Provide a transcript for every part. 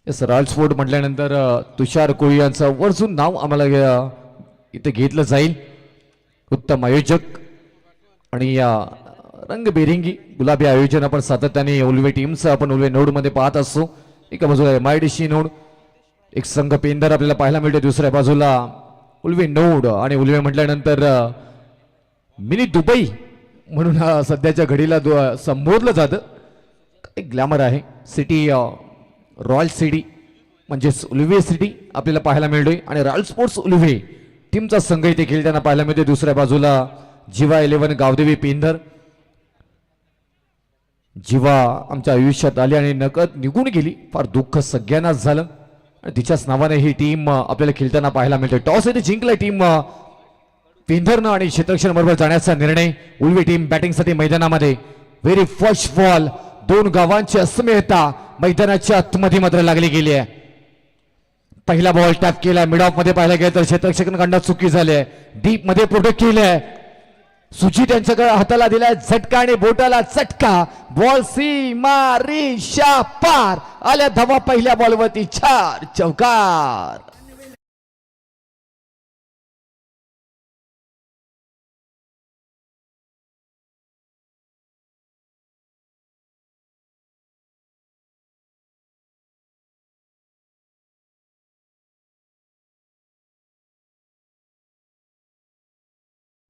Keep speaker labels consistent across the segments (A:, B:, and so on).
A: Yes राल्सफोर्ड म्हटल्यानंतर तुषार कोळी यांचं वर्जून नाव आम्हाला इथे घेतलं जाईल. उत्तम आयोजक आणि या रंगबेरंगी गुलाबी आयोजन आपण सातत्याने उलवे टीमचं आपण उलवे नोडमध्ये पाहत असतो. एका बाजूला MIDC नोड एक संघ पेंदर आपल्याला पाहायला मिळते, दुसऱ्या बाजूला उलवे नोड आणि उलवे म्हटल्यानंतर मिनी दुबई म्हणून सध्याच्या घडीला संबोधलं जातं. एक ग्लॅमर आहे सिटी, रॉयल सिटी म्हणजेच उलवे सिटी आपल्याला पाहायला मिळतोय आणि रॉयल स्पोर्ट्स उलवे टीमचा संघ इथे खेळताना पाहायला मिळते. दुसऱ्या बाजूला जीवा 11 गावदेवी पेंधर. जीवा आमच्या आयुष्यात आली आणि नकळत निघून गेली, फार दुःख सगळ्यांनाच झालं आणि तिच्याच नावाने ही टीम आपल्याला खेळताना पाहायला मिळते. टॉस इथे जिंकलाय टीम पेंधरनं आणि क्षेत्ररक्षण बरोबर जाण्याचा निर्णय. उलवी टीम बॅटिंगसाठी मैदानामध्ये. व्हेरी फर्स्ट बॉल, दोन गावांची अस्मिता मैदानाच्या आतमध्ये मात्र लागली गेली आहे. पहिला बॉल टॅप केला, मिड ऑफ मध्ये पाहायला गेलं तर क्षेत्ररक्षकांकडून चुकी झाली आहे. डीप मध्ये प्रोटेक्ट केलंय. सुजित यांच्याकडे हाताला दिलाय झटका आणि बोटाला चटका. बॉल सीमा रेषा पार आल्या धावा पहिल्या बॉलवरती 4 चौकार.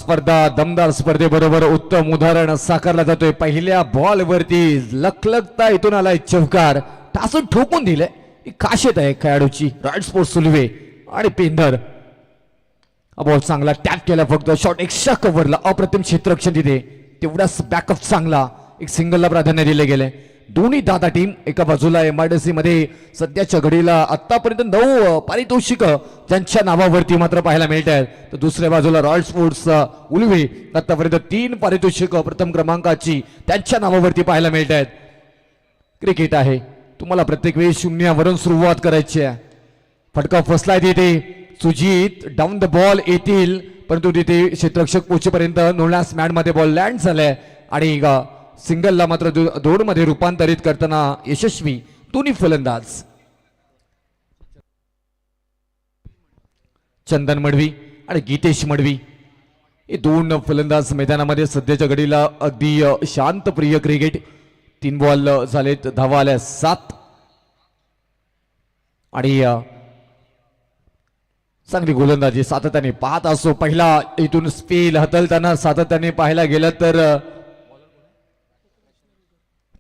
A: स्पर्धा दमदार स्पर्धेबरोबर उत्तम उदाहरण साकारला जातोय. पहिल्या बॉल वरती लखलखता इथून आलाय चौकार. टासून ठोकून दिलंय. खासियत आहे खेळाडूची रॉयल स्पोर्ट्स सुलवे आणि पेंधर. बॉल चांगला टॅप केला, फक्त शॉट एक्स्ट्रा कव्हरला. अप्रतिम क्षेत्ररक्षण तिथे, तेवढाच बॅकअप चांगला. एक सिंगलला प्राधान्य दिले गेले. दोन्ही दादा टीम एका बाजूला MIDC मध्ये सध्याच्या घडीला आतापर्यंत 9 पारितोषिक ज्यांच्या नावावरती मात्र पाहायला मिळत आहेत, तर दुसऱ्या बाजूला रॉयल स्पोर्ट्स उलवे आतापर्यंत 3 पारितोषिक प्रथम क्रमांकाची त्यांच्या नावावरती पाहायला मिळत आहेत. क्रिकेट आहे, तुम्हाला प्रत्येक वेळी शून्यावरून सुरुवात करायची आहे. फटका फसलाय तिथे. सुजित डाऊन द बॉल येतील, परंतु तिथे क्षेत्ररक्षक पोहोचेपर्यंत नोलास मॅड मध्ये बॉल लँड झालाय आणि सिंगलला मात्र दोन मध्ये रूपांतरित करताना यशस्वी दोन्ही फलंदाज. चंदन मडवी आणि गीतेश मडवी हे दोन फलंदाज मैदानामध्ये सध्याच्या घडीला अगदी शांतप्रिय क्रिकेट. 3 बॉल झालेत, धावा आल्या 7 आणि चांगली गोलंदाजी सातत्याने पाहत असो. पहिला इथून स्पेल हतलताना सातत्याने पाहायला गेलं तर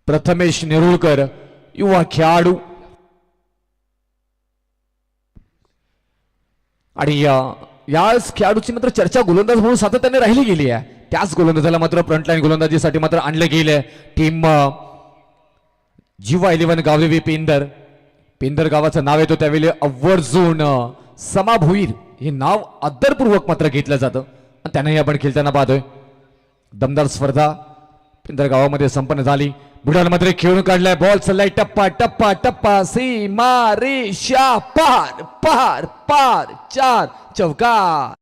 A: प्रथमेश नेरुळकर युवा खेळाडू आणि या खेळाडूची मात्र चर्चा गोलंदाज म्हणून सातत्याने राहिली गेली आहे. त्याच गोलंदाजाला मात्र फ्रंटलाईन गोलंदाजीसाठी मात्र आणलं गेलं. टीम जीवा 11 गावदेवी पेंदर. पेंदर गावाचं नाव येतो त्यावेळी आवर्जून समा भोईर हे नाव आदरपूर्वक मात्र घेतलं जातं आणि त्यांनाही आपण खेळताना पाहतोय. दमदार स्पर्धा पेंदर गावामध्ये संपन्न झाली. बुडांमध्ये खेळून काढलाय, बॉल चाललाय टप्पा टप्पा टप्पा सीमा रेषा पार पार पार 4 चौकार.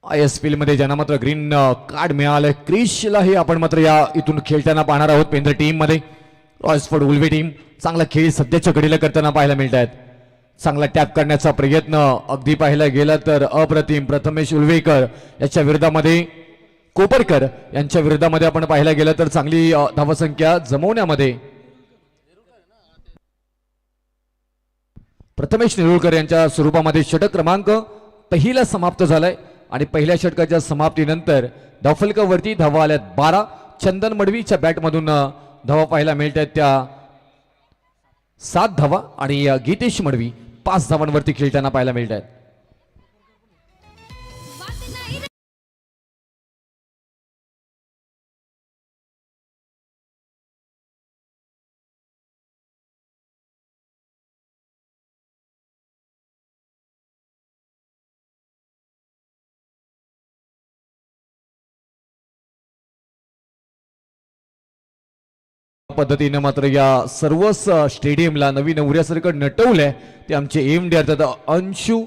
A: ISPL मध्ये ज्यांना मात्र ग्रीन कार्ड मिळालंय क्रिशलाही आपण मात्र या इथून खेळताना पाहणार आहोत. पेंदर टीम मध्ये रॉयल्सफोर्ड उलवे टीम चांगला खेळ सध्याच्या घडीला करताना पाहायला मिळत आहेत. चांगला टॅप करण्याचा प्रयत्न अगदी पाहायला गेला तर अप्रतिम. प्रथमेश उलवेकर याच्या विरोधामध्ये कोपरकर यांच्या विरोधामध्ये आपण पाहायला गेलं तर चांगली धावसंख्या जमवण्यामध्ये प्रथमेश नेरुळकर यांच्या स्वरूपामध्ये षटक क्रमांक पहिला समाप्त झालाय आणि पहिल्या षटकाच्या समाप्तीनंतर धावफलकावरती धावा आल्यात 12. चंदन मडवीच्या बॅटमधून धावा पाहायला मिळत आहेत त्या 7 धावा आणि गीतेश मडवी 5 धावांवरती खेळताना पाहायला मिळत आहेत. पद्धतीने मात्र या सर्वच स्टेडियमला नवीन उऱ्यासारखं नटवलंय ते आमचे एमडी अर्थात अंशू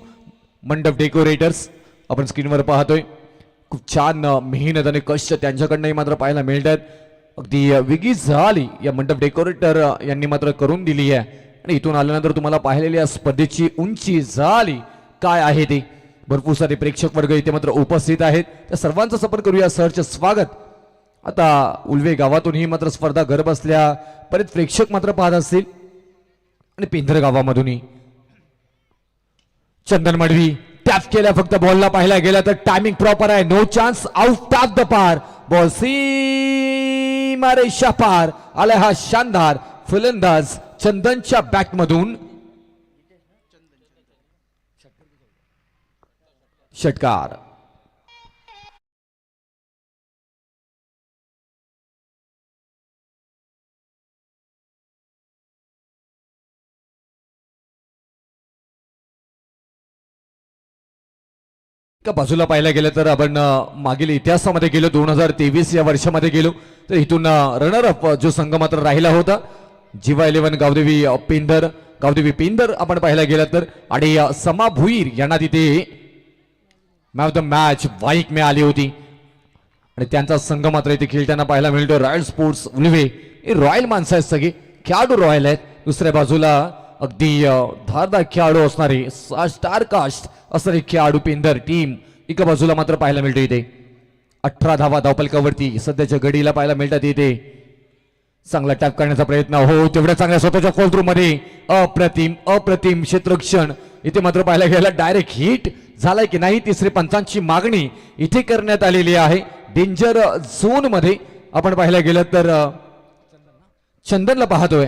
A: मंडप डेकोरेटर्स आपण स्क्रीनवर पाहतोय. खूप छान मेहनत आणि कष्ट त्यांच्याकडनंही मात्र पाहायला मिळतात. अगदी वेगळी झाली या मंडप डेकोरेटर यांनी मात्र करून दिली आहे. आणि इथून आल्यानंतर तुम्हाला पाहिलेल्या स्पर्धेची उंची झाली काय आहे ते भरपूर सारे प्रेक्षक वर्ग इथे मात्र उपस्थित आहेत. त्या सर्वांचं आपण करूया सहर्ष स्वागत. आता उल्वे गावातून ही मात्र स्पर्धा घर बसल्या बरेच प्रेक्षक मात्र पाहत असतील आणि पिंधर गावामधूनही. चंदन मडवी टॅप केल्या फक्त बॉलला पाहायला गेला तर टायमिंग प्रॉपर आहे. No chance out of the पार. बॉल सीमा रेषा पार आलाय हा शानदार फलंदाज चंदनच्या बॅट मधून षटकार. का बाजूला पाहायला गेलं तर आपण मागील इतिहासामध्ये गेलो 2023 या वर्षामध्ये गेलो तर इथून रनर अप जो संघ मात्र राहिला होता जीवा 11 गावदेवी पेंदर आपण पाहायला गेलं तर आणि समा भुईर यांना तिथे मॅन ऑफ द मॅच वाईक में आली होती आणि त्यांचा संघ मात्र इथे खेळताना पाहायला मिळतो रॉयल स्पोर्ट्स उल्वे. हे रॉयल माणसं आहेत सगळे खेळाडू रॉयल आहेत. दुसऱ्या बाजूला अगदी धारदार खेळाडू असणारे स्टार कास्ट असणारे खेळाडू पेंदर टीम एका बाजूला मात्र पाहायला मिळतो. इथे 18 धावा धावपलकावरती सध्याच्या घडीला पाहायला मिळतात. इथे चांगला टॅप करण्याचा प्रयत्न हो तेवढ्या चांगल्या स्वतःच्या खोलथ्रू मध्ये अप्रतिम क्षेत्ररक्षण इथे मात्र पाहायला गेला. डायरेक्ट हिट झालाय की नाही तिसरे पंचांची मागणी इथे करण्यात आलेली आहे. डेंजर झोन मध्ये आपण पाहायला गेलं तर चंदनला पाहतोय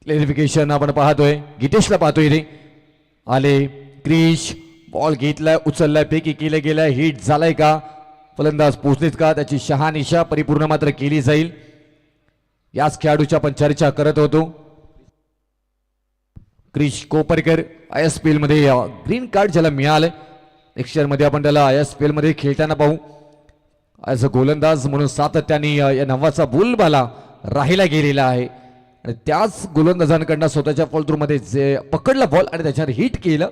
A: क्लॅरिफिकेशन आपण पाहतोय गीतेशला पाहतोय. इथे आले क्रिश बॉल घेतलाय उचललाय पैकी केलं गेलाय हिट झालाय का फलंदाज पोहोचलेत का त्याची शहानिशा परिपूर्ण मात्र केली जाईल. याच खेळाडूच्या आपण चर्चा करत होतो. क्रिश कोपरकर ISPL मध्ये ग्रीन कार्ड ज्याला मिळालंय नेक्स्ट इयर मध्ये आपण त्याला ISPL मध्ये खेळताना पाहू. ॲज अ गोलंदाज म्हणून सातत्याने या नावाचा बोलबाला राहिला गेलेला आहे आणि त्याच गोलंदाजांकडनं स्वतःच्या फॉलथ्रू मध्ये जे पकडला बॉल आणि त्याच्यावर हिट केलं.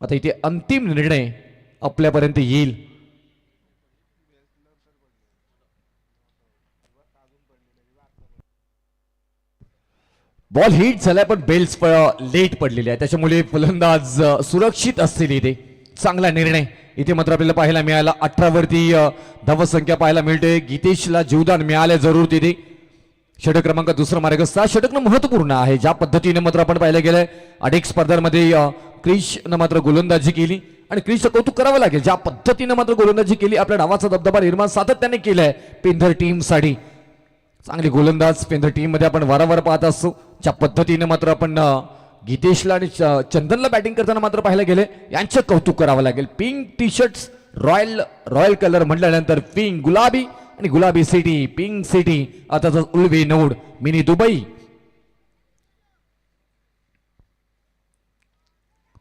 A: आता इथे अंतिम निर्णय आपल्यापर्यंत येईल. बॉल हिट झालाय पण बेल्स लेट पडलेले आहे त्याच्यामुळे फलंदाज सुरक्षित असतील. इथे चांगला निर्णय इथे मात्र आपल्याला पाहायला मिळाला. 18 वरती धावसंख्या पाहायला मिळते. गीतेशला जीवदान मिळाले जरूर तिथे. षटक क्रमांक दुसरा मार्गस्थ षटक महत्वपूर्ण आहे. ज्या पद्धतीने मात्र आपण पाहिलं गेलंय अनेक स्पर्धांमध्ये क्रिशनं मात्र गोलंदाजी केली आणि क्रिशचं कौतुक करावं लागेल. ज्या पद्धतीने मात्र गोलंदाजी केली आपल्या डावाचा दबदबा निर्माण सातत्याने केलाय पेंधर टीम साठी. चांगली गोलंदाज पेंधर टीम मध्ये आपण वारंवार पाहत असतो. ज्या पद्धतीने मात्र आपण गीतेशला आणि चंदनला बॅटिंग करताना मात्र पाहायला गेले यांचे कौतुक करावं लागेल. Pink T shirts royal colour म्हटल्यानंतर पिंक गुलाबी आणि गुलाबी सिटी पिंक सिटी आता उल्वे नोड मिनी दुबई.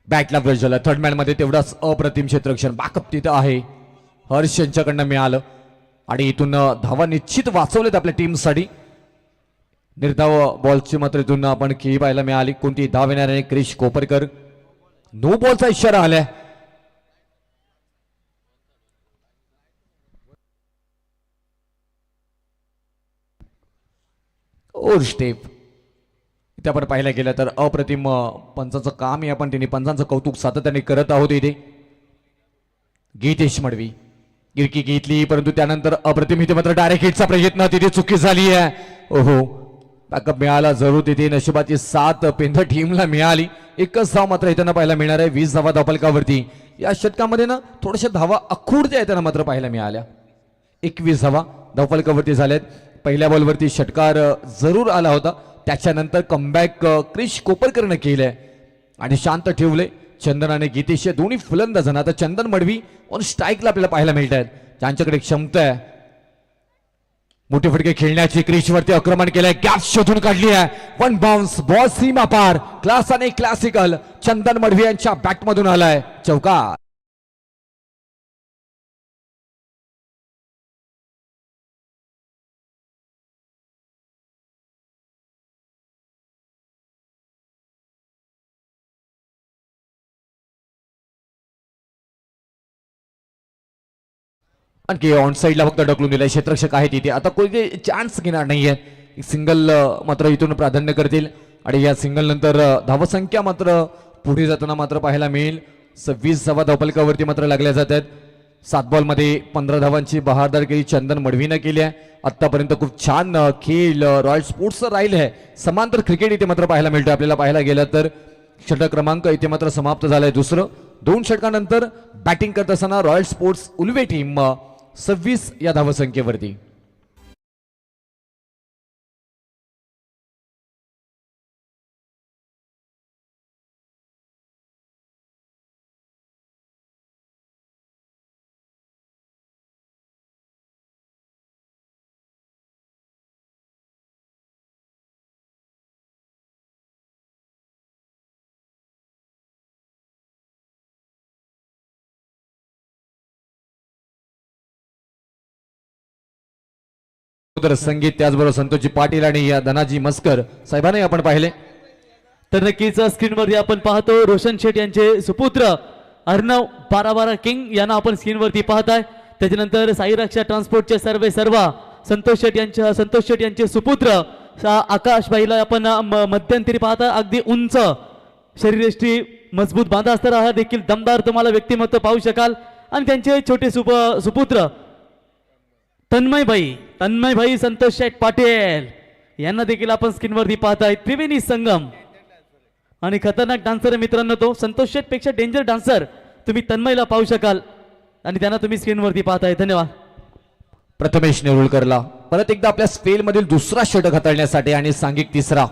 A: बॅटला ब्रश झाला. थर्ड मॅन मध्ये तेवढाच अप्रतिम क्षेत्ररक्षण बॅकअप तिथं आहे हर्ष यांच्याकडनं मिळालं आणि इथून धावा निश्चित वाचवलेत आपल्या टीमसाठी. निर्धाव बॉलची मात्र इथून आपण खेळी पाहायला मिळाली. कोणती धाव येणार आहे क्रिश कोपरकर. नो बॉलचा इशारा आलाय. ओर स्टेप इथे आपण पाहायला गेलं तर अप्रतिम पंचाचं काम आहे. आपण त्यांनी पंचांचं कौतुक सातत्याने करत आहोत. इथे गीतेश मडवी गिरकी घेतली परंतु त्यानंतर अप्रतिम इथे मात्र डायरेक्ट हिटचा प्रयत्न तिथे चुकी झाली आहे. ओहो बॅकअप मिळाला जरूर तिथे. नशिबाची साथ पेंधर टीमला मिळाली. एकच धाव मात्र येताना पाहायला मिळणार आहे. 20 धावा धावपलकावरती. या षटकामध्ये ना थोड्याशा धावा अखूडत्या येताना मात्र पाहायला मिळाल्या. 21 धावा धावपलकावरती झाल्यात. पहिल्या बॉलवरती षटकार जरूर आला होता त्याच्यानंतर कमबॅक क्रिश कोपरकरनं केलंय आणि शांत ठेवले चंदन आणि गीतेश दोन्ही फलंदाजांना. आता चंदन मडवी ऑन स्ट्राईकला आपल्याला पाहायला मिळत आहेत. त्यांच्याकडे क्षमता आहे मोठे फटके खेळण्याची. क्रिशवरती आक्रमण केलंय गॅप शोधून काढली आहे. वन बाउन्स बॉल सीमा पार क्लास आणि क्लासिकल चंदन मडवी यांच्या बॅटमधून आलाय चौकार. आणखी ऑन साईडला फक्त ढकलून दिलाय, क्षेत्ररक्षक आहे तिथे, आता कोणी चान्स घेणार नाहीये. एक सिंगल मात्र इथून प्राधान्य करतील आणि या सिंगल नंतर धावसंख्या मात्र पुढे जाताना मात्र पाहायला मिळेल. 26 धावा धावफलकावरती मात्र लागल्या जात आहेत. 7 बॉलमध्ये 15 धावांची बहारदार केली चंदन मडवीनं केली आहे. आतापर्यंत खूप छान खेळ रॉयल स्पोर्ट्सचं राहिलं आहे. समांतर क्रिकेट इथे मात्र पाहायला मिळतं. आपल्याला पाहायला गेलं तर षटक क्रमांक इथे मात्र समाप्त झालाय. दुसरं 2 षटकानंतर बॅटिंग करत असताना रॉयल स्पोर्ट्स उलवे टीम 26 या धावसंख्येवरती. संगीत त्याचबरोबर संतोषजी पाटील आणि या धनाजी मस्कर साहेबांनी आपण पाहिले.
B: तर नक्कीच स्क्रीनवरती आपण पाहतो रोशन शेठ यांचे सुपुत्र अर्णव 12 किंग यांना आपण स्क्रीनवरती पाहताय. त्याच्यानंतर साई रक्षा ट्रान्सपोर्टचे सर्वा संतोष शेठ यांचे सुपुत्र आकाशबाईला आपण मध्यंतरी पाहता. अगदी उंच शरीरयष्टी मजबूत बांधा असताना हा देखील दमदार तुम्हाला व्यक्तिमत्व पाहू शकाल. आणि त्यांचे छोटे सुपुत्र तन्मयभाई संतोष शेठ पाटील यांना देखील आपण स्क्रीनवरती पाहताय. त्रिवेणी संगम आणि खतरनाक डान्सर मित्रांनो, तो संतोष शेठ पेक्षा डेंजर डान्सर तुम्ही तन्मयला पाहू शकाल आणि त्यांना तुम्ही स्क्रीनवरती पाहताय. धन्यवाद.
A: प्रथमेश नेरुळकरला परत एकदा आपल्या स्पेल मधील दुसरा षटक हाताळण्यासाठी आणि सांघिक तिसरा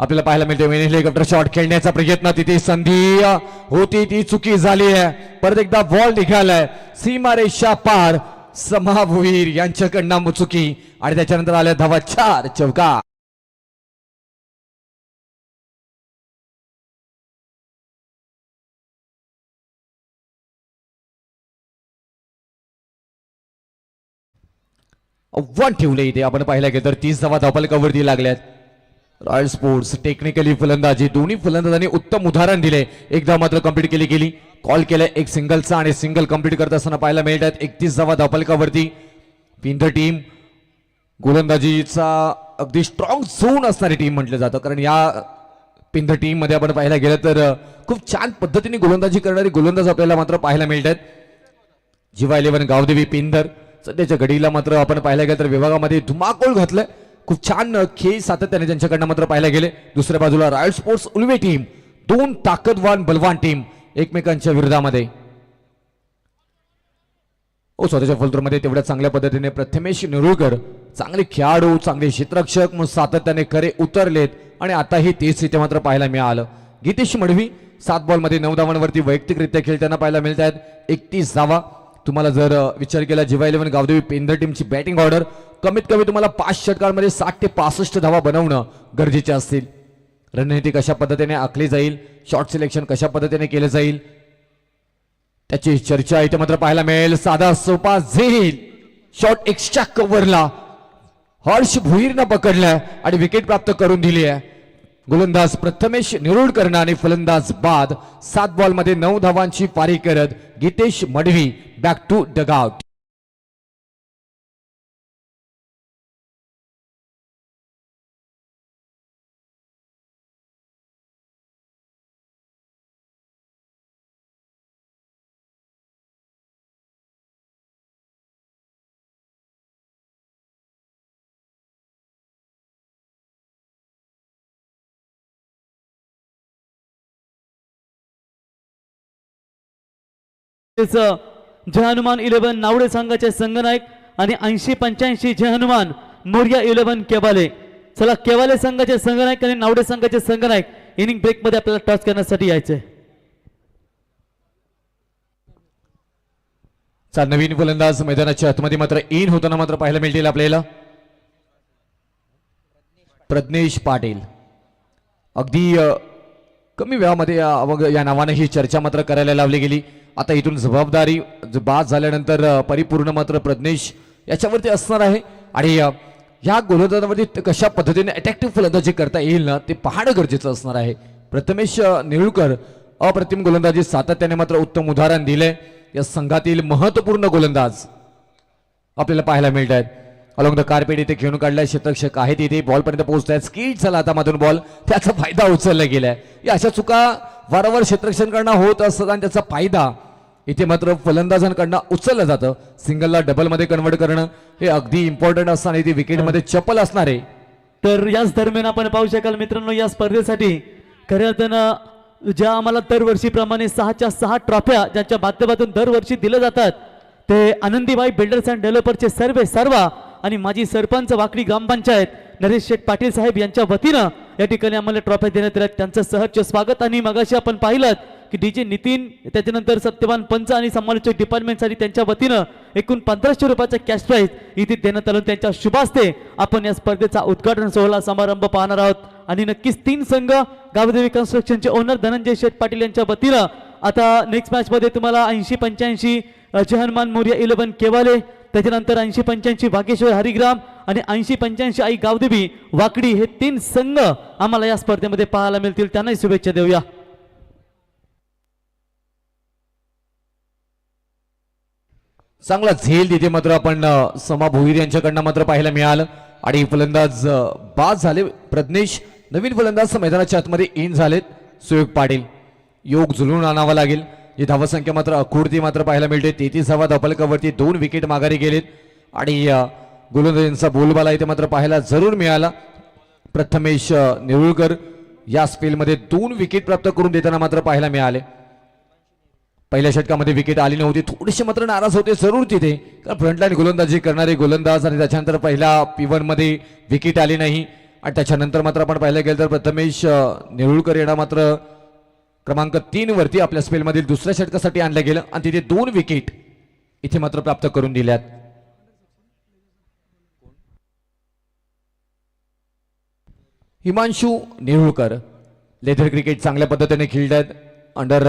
A: आपल्याला पाहायला मिळते. हेलिकॉप्टर शॉट खेळण्याचा प्रयत्न, तिथे संधी होती ती चुकी झाली आहे. परत एकदा बॉल निघालाय सीमारेषा पार. समाभुवीर यांच्याकडनं चुकी आणि त्याच्यानंतर आल्या धावा 4 चौका. आव्हान ठेवले इथे आपण पाहिलं गेलं तर 30 धावा धावफलकावरती लागल्यात. रॉयल स्पोर्ट्स टेक्निकली फलंदाजी दोन्ही फलंदाजांनी उत्तम उदाहरण दिले. एकदा मात्र कंप्लीट गेली कॉल केलाय एक सिंगलचा आणि सिंगल कंप्लीट करत असताना पाहायला मिळतात. 31 धावा धावफलकावरती. पिंधर टीम गोलंदाजीचा अगदी स्ट्रॉंग झोन असणारी टीम म्हटलं जातं, कारण या पिंधर टीम मध्ये आपण पाहायला गेलं तर खूप छान पद्धतीने गोलंदाजी करणारी गोलंदाज आपल्याला मात्र पाहायला मिळतात. जीवा 11 गावदेवी पिंधर सध्याच्या घडीला मात्र आपण पाहायला गेलं तर विभागामध्ये धुमाकूळ घातलंय. खूप छान खेळ सातत्याने त्यांच्याकडनं मात्र पाहायला गेले. दुसऱ्या बाजूला रॉयल स्पोर्ट्स उलवे टीम 2 ताकदवान बलवान टीम एकमेकांच्या विरोधामध्ये. स्वतःच्या फलटूरमध्ये तेवढ्या चांगल्या पद्धतीने प्रथमेश नेरुळकर चांगले खेळाडू चांगले क्षेत्ररक्षक म्हणून सातत्याने खरे उतरलेत आणि आताही तेच इथे मात्र पाहायला मिळालं. गीतेश मडवी 7 बॉलमध्ये 9 धावांवरती वैयक्तिकरित्या खेळताना पाहायला मिळत आहेत. 31 धावा. तुम्हाला जर विचार केला जीवा 11 गावदेवी पेंधर टीमची बॅटिंग ऑर्डर कमीत कमी तुम्हाला 5 षटकांमध्ये 60 ते 65 धावा बनवणं गरजेचे असतील. रणनीती कशा पद्धतीने आखली जाईल, शॉट सिलेक्शन कशा पद्धतीने केलं जाईल त्याची चर्चा इथे मात्र पाहायला मिळेल. साधा सोपा झेल शॉट एक्स्ट्रा कव्हरला हर्ष भुईरनं पकडलाय आणि विकेट प्राप्त करून दिली आहे. गोलंदाज प्रथमेश नेरुळकर आणि फलंदाज बाद. 7 बॉलमध्ये 9 धावांची पारी करत Gitesh Madvi back to dugout.
B: Jay Hanuman 11 Navde संघाचे संघनायक आणि 80-85 जय हनुमान मोर्या 11 केवाले. चला केवाले संघाचे संघनायक आणि नावडे संघाचे संघनायक इनिंग ब्रेक मध्ये आपल्याला टॉस करण्यासाठी यायचे.
A: नवीन फलंदाज मैदानाच्या आतमध्ये मात्र इन होताना मात्र पाहायला मिळतील आपल्याला. प्रज्ञेश पाटील अगदी कमी वेळामध्ये या नावाने ही चर्चा मात्र करायला लावली गेली. आता इथून जबाबदारी बाद झाल्यानंतर परिपूर्ण मात्र प्रज्ञेश याच्यावरती असणार आहे आणि या गोलंदाजावरती कशा पद्धतीने अट्रॅक्टिव्ह फलंदाजी करता येईल ना ते पाहणं गरजेचं असणार आहे. प्रथमेश नेरुळकर अप्रतिम गोलंदाजी सातत्याने मात्र उत्तम उदाहरण दिले. या संघातील महत्वपूर्ण गोलंदाज आपल्याला पाहायला मिळत आहेत. अलॉंग द कार्पेट इथे खेळून काढलाय, क्षेत्ररक्षक आहेत इथे, बॉल पर्यंत पोहोचतायत, स्किट झाला आता मधून बॉल, त्याचा फायदा उचलला गेलाय. या अशा चुका वारंवार क्षेत्ररक्षकांकडून होत असतात आणि त्याचा फायदा इथे मात्र फलंदाजांकडनं उचललं जातं. सिंगलला डबल मध्ये कन्वर्ट करणं हे अगदी इम्पॉर्टंट असतं आणि ती विकेट मध्ये चप्पल असणार आहे.
B: तर याच दरम्यान आपण पाहू शकाल मित्रांनो, या स्पर्धेसाठी खऱ्या अर्थानं ज्या आम्हाला दरवर्षीप्रमाणे 6च्या 6 ट्रॉफ्या ज्यांच्या माध्यमातून दरवर्षी दिल्या जातात, ते आनंदीबाई बिल्डर्स अँड डेव्हलपर्सचे सर्वा आणि माजी सरपंच वाकडी ग्रामपंचायत नरेश शेठ पाटील साहेब यांच्या वतीनं या ठिकाणी आम्हाला ट्रॉफ्या देण्यात आल्या. त्यांचं सहर्ष स्वागत. आणि मगाशी आपण पाहिलं की डीजे नितीन, त्याच्यानंतर सत्यवान पंच आणि समालोचक डिपार्टमेंटसाठी त्यांच्या वतीनं एकूण 1500 रुपयाचा कॅश प्राईज इथे देण्यात आलं. त्यांच्या शुभास्ते आपण या स्पर्धेचा उद्घाटन सोहळा समारंभ पाहणार आहोत. आणि नक्कीच 3 संघ गावदेवी कन्स्ट्रक्शनचे ओनर धनंजय शेठ पाटील यांच्या वतीनं आता नेक्स्ट मॅच मध्ये तुम्हाला 80-85 जहनमान मोर्या 11 केवाले, त्याच्यानंतर 80-85 वागेश्वर हरिग्राम आणि 80-85 आई गावदेवी वाकडी हे 3 संघ आम्हाला या स्पर्धेमध्ये पाहायला मिळतील. त्यांनाही शुभेच्छा देऊया.
A: चांगला झेल तिथे मात्र आपण समा भोईर यांच्याकडनं मात्र पाहायला मिळालं आणि फलंदाज बाद झाले. प्रज्ञेश नवीन फलंदाज मैदानाच्या आतमध्ये इन झालेत. सुयोग पाटील योग जुळून आणावा लागेल. ही धावसंख्या मात्र अखोडती मात्र पाहायला मिळते. 33 धावा धापलकावरती 2 विकेट माघारी गेलेत आणि गोलंदाजांचा बोलबाला इथे मात्र पाहायला जरूर मिळाला. प्रथमेश नेरुळकर या स्पेलमध्ये 2 विकेट प्राप्त करून देताना मात्र पाहायला मिळाले. पहिल्या षटकामध्ये विकेट आली नव्हती, थोडेसे मात्र नाराज होते जरूर तिथे, कारण फ्रंटलाईन गोलंदाजी करणारे गोलंदाज आणि त्याच्यानंतर पहिल्या P1 मध्ये विकेट आली नाही. आणि त्याच्यानंतर मात्र आपण पाहायला गेलं तर प्रथमेश नेरुळकर यांना मात्र क्रमांक 3 वरती आपल्या स्पेलमधील दुसऱ्या षटकासाठी आणलं गेलं आणि तिथे 2 विकेट इथे मात्र प्राप्त करून दिल्यात. हिमांशू नेरुळकर लेदर क्रिकेट चांगल्या पद्धतीने खेळतात. अंडर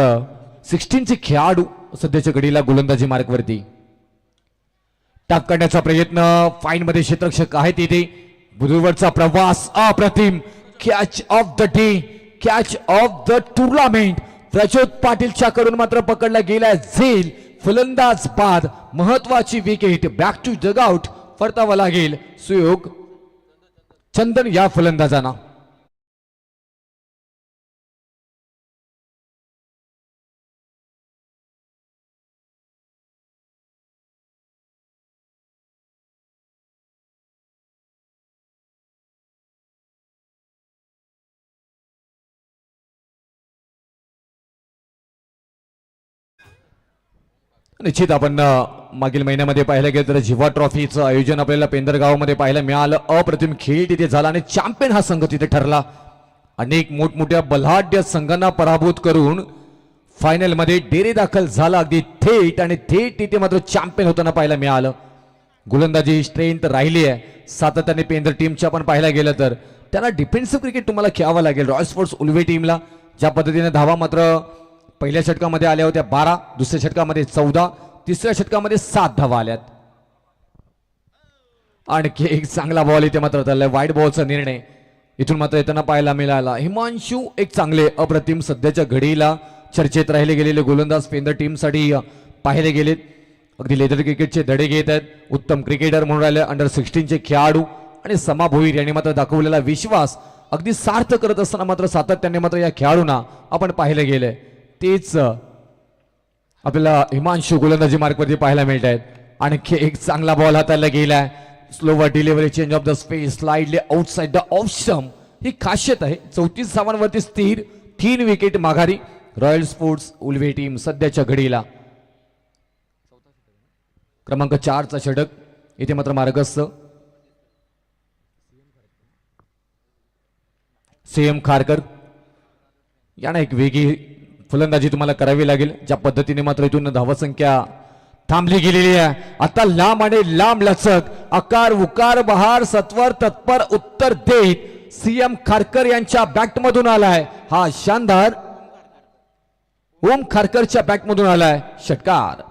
A: 16 खेळाडू सध्याच्या घडीला गोलंदाजी मार्कवरती. टाप करण्याचा प्रयत्न, फाईन मध्ये क्षेत्ररक्षक आहेत तिथे. बुधवारचा प्रवास अप्रतिम. Catch of the day, catch of the tournament Prajyot पाटीलच्या कडून मात्र पकडला गेला झेल. फलंदाज बाद, महत्वाची विकेट. बॅक टू डगआउट परतावा लागेल सुयोग चंदन या फलंदाजांना. निश्चित आपण मागील महिन्यामध्ये पाहायला गेलं तर जिवा ट्रॉफीचं आयोजन आपल्याला पेंदरगावमध्ये पाहायला मिळालं. अप्रतिम खेळ तिथे झाला आणि चॅम्पियन हा संघ तिथे ठरला. अनेक मोठमोठ्या बलाढ्य संघांना पराभूत करून फायनल मध्ये डेरे दाखल झाला अगदी थेट आणि थेट तिथे मात्र चॅम्पियन होताना पाहायला मिळालं. गोलंदाजी स्ट्रेंथ राहिली आहे सातत्याने. पेंदर टीमच्या आपण पाहायला गेलं तर त्यांना डिफेन्सिव्ह क्रिकेट तुम्हाला खेळावं लागेल. रॉयल स्पोर्ट्स उल्वे टीमला ज्या पद्धतीने धावा मात्र पहिल्या षटकामध्ये आल्या होत्या 12, दुसऱ्या षटकामध्ये 14, तिसऱ्या षटकामध्ये 7 धावा आल्यात. आणखी एक चांगला बॉल इथे मात्र चाललाय. वाईट बॉलचा निर्णय इथून मात्र येताना पाहायला मिळाला. हिमांशू एक चांगले अप्रतिम सध्याच्या घडीला चर्चेत राहिले गेलेले गोलंदाज पेंदर टीमसाठी पाहिले गेलेत. अगदी लेदर क्रिकेटचे धडे घेत आहेत. उत्तम क्रिकेटर म्हणून राहिले अंडर 16 खेळाडू आणि समा भोईर यांनी मात्र दाखवलेला विश्वास अगदी सार्थ करत असताना मात्र सातत्याने मात्र या खेळाडूंना आपण पाहिलं गेलंय. तेच आपल्याला हिमांशू गोलंदाजी मार्कवरती पाहायला मिळत आहेत. आणखी एक चांगला बॉल हाताला गेलाय. Slower delivery, change of the space, slightly outside the off stump ही खासियत आहे. 34 धावांवरती स्थिर, 3 विकेट माघारी. रॉयल स्पोर्ट्स उल्वे टीम सध्याच्या घडीला क्रमांक 4चा षटक इथे मात्र मार्गस्थ. सीएम खारकर यांना एक वेगळी फलंदाजी तुम्हाला करावी लागेल. ज्या पद्धतीने मात्र इथून धावसंख्या थांबली गेलेली आहे. आता लांब आणि लांब लचक, आकार उकार बहार सत्वर तत्पर उत्तर देत सीएम खारकर यांच्या बॅट मधून आलाय हा शानदार. ओम खारकरच्या बॅट मधून आलाय षटकार.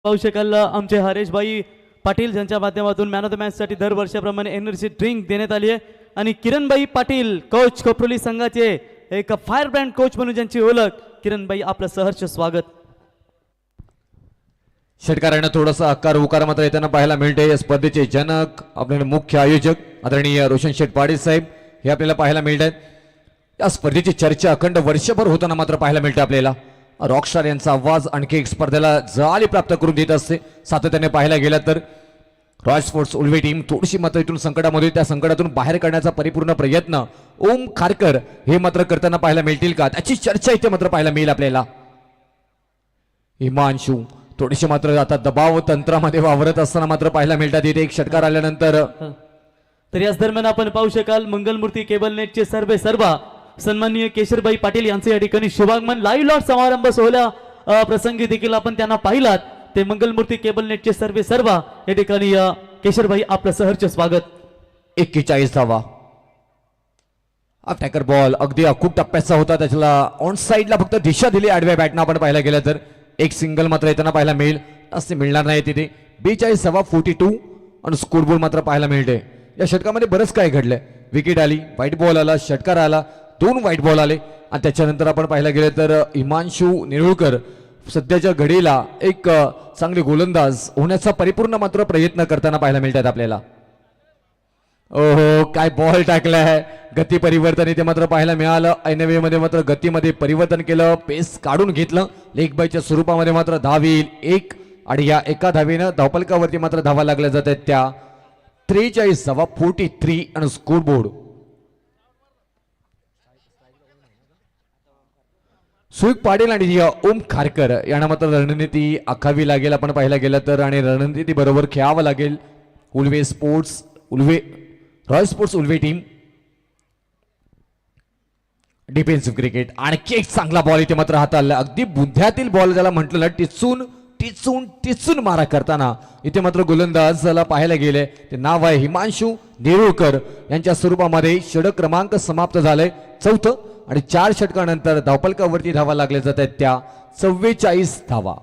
B: पाहू शकाल आमचे हरेशभाई पाटील यांच्या माध्यमातून मॅन ऑफ द मॅच साठी दर वर्षाप्रमाणे एनर्जी ड्रिंक देण्यात आली आहे. आणि किरणबाई पाटील कोच खोपरोली संघाचे एक फायर ब्रँड कोच म्हणून ज्यांची ओळख. किरणबाई आपलं सहर्ष स्वागत.
A: षटकारांना थोडासा आकार उकार मात्र येताना पाहायला मिळते. या स्पर्धेचे जनक आपले मुख्य आयोजक आदरणीय रोशन शेठ पाटील साहेब हे आपल्याला पाहायला मिळतात. या स्पर्धेची चर्चा अखंड वर्षभर होताना मात्र पाहायला मिळते आपल्याला. रॉकस्टार यांचा आवाज आणखी एक स्पर्धेला जाळी प्राप्त करून देत असते. सातत्याने पाहायला गेला तर रॉयल स्पोर्ट्स उल्वे टीम थोडीशी मात्र इथून संकटामध्ये त्या संकटातून बाहेर काढण्याचा परिपूर्ण प्रयत्न ओम खारकर हे मात्र करताना पाहायला मिळतील का, त्याची चर्चा इथे मात्र पाहायला मिळेल आपल्याला. हिमांशू थोडीशी मात्र आता दबाव तंत्रामध्ये वावरत असताना मात्र पाहायला मिळतात. इथे एक षटकार आल्यानंतर
B: तर याच दरम्यान आपण पाहू शकाल मंगलमूर्ती केबल नेटचे सर्वा सन्माननीय केशरबाई पाटील यांचे या ठिकाणी शुभागमन लाईव्ह लॉट समारंभ सोहळ्या प्रसंगी देखील आपण त्यांना पाहिलात. ते मंगलमूर्ती केबल नेटचे सर्वा या ठिकाणी केशरबाई आपलं सहर्ष स्वागत.
A: 41 धावा. अटॅकर बॉल अगदी अचूक टप्प्याचा होता. त्याला ऑन साइडला फक्त दिशा दिली आडव्या बॅटनं आपण पाहायला गेलं तर. एक सिंगल मात्र येताना पाहायला मिळेल असे मिळणार नाही तिथे. 42 धावा 42 आणि स्कोरबोर्ड मात्र पाहायला मिळते. या षटकामध्ये बरंच काय घडलंय. विकेट आली, व्हाईट बॉल आला, षटकार आला, 2 व्हाईट बॉल आले आणि त्याच्यानंतर आपण पाहायला गेलं तर हिमांशू नेरुळकर सध्याच्या घडीला एक चांगले गोलंदाज होण्याचा परिपूर्ण मात्र प्रयत्न करताना पाहायला मिळतात आपल्याला. ओहो काय बॉल टाकलाय. गती परिवर्तन इथे मात्र पाहायला मिळालं. ऐनवेळेमध्ये मात्र गतीमध्ये परिवर्तन केलं, पेस काढून घेतलं. लेग बायच्या स्वरूपामध्ये मात्र धाव एक आणि या एका धावेनं धावपलकावरती मात्र धावा लागल्या जात आहेत त्या. 43 धावा 43 आणि स्कोरबोर्ड. सुयोग पाटील आणि ओम खारकर यांना मात्र रणनीती आखावी लागेल आपण पाहायला गेलं तर. आणि रणनीती बरोबर खेळावं लागेल royal sports Ulwe team. Defensive cricket आणखी एक चांगला बॉल इथे मात्र हाताळला. अगदी बुद्ध्यातील बॉल ज्याला म्हटलं ना, टिचून टिचून टिचून मारा करताना इथे मात्र गोलंदाज ज्याला पाहायला गेले ते नाव आहे हिमांशू नेरुळकर यांच्या स्वरूपामध्ये. षटक क्रमांक समाप्त झालंय 4थं आणि 4 षटकानंतर धावपलकावरती धावा लागल्या जात आहेत त्या 44 धावा.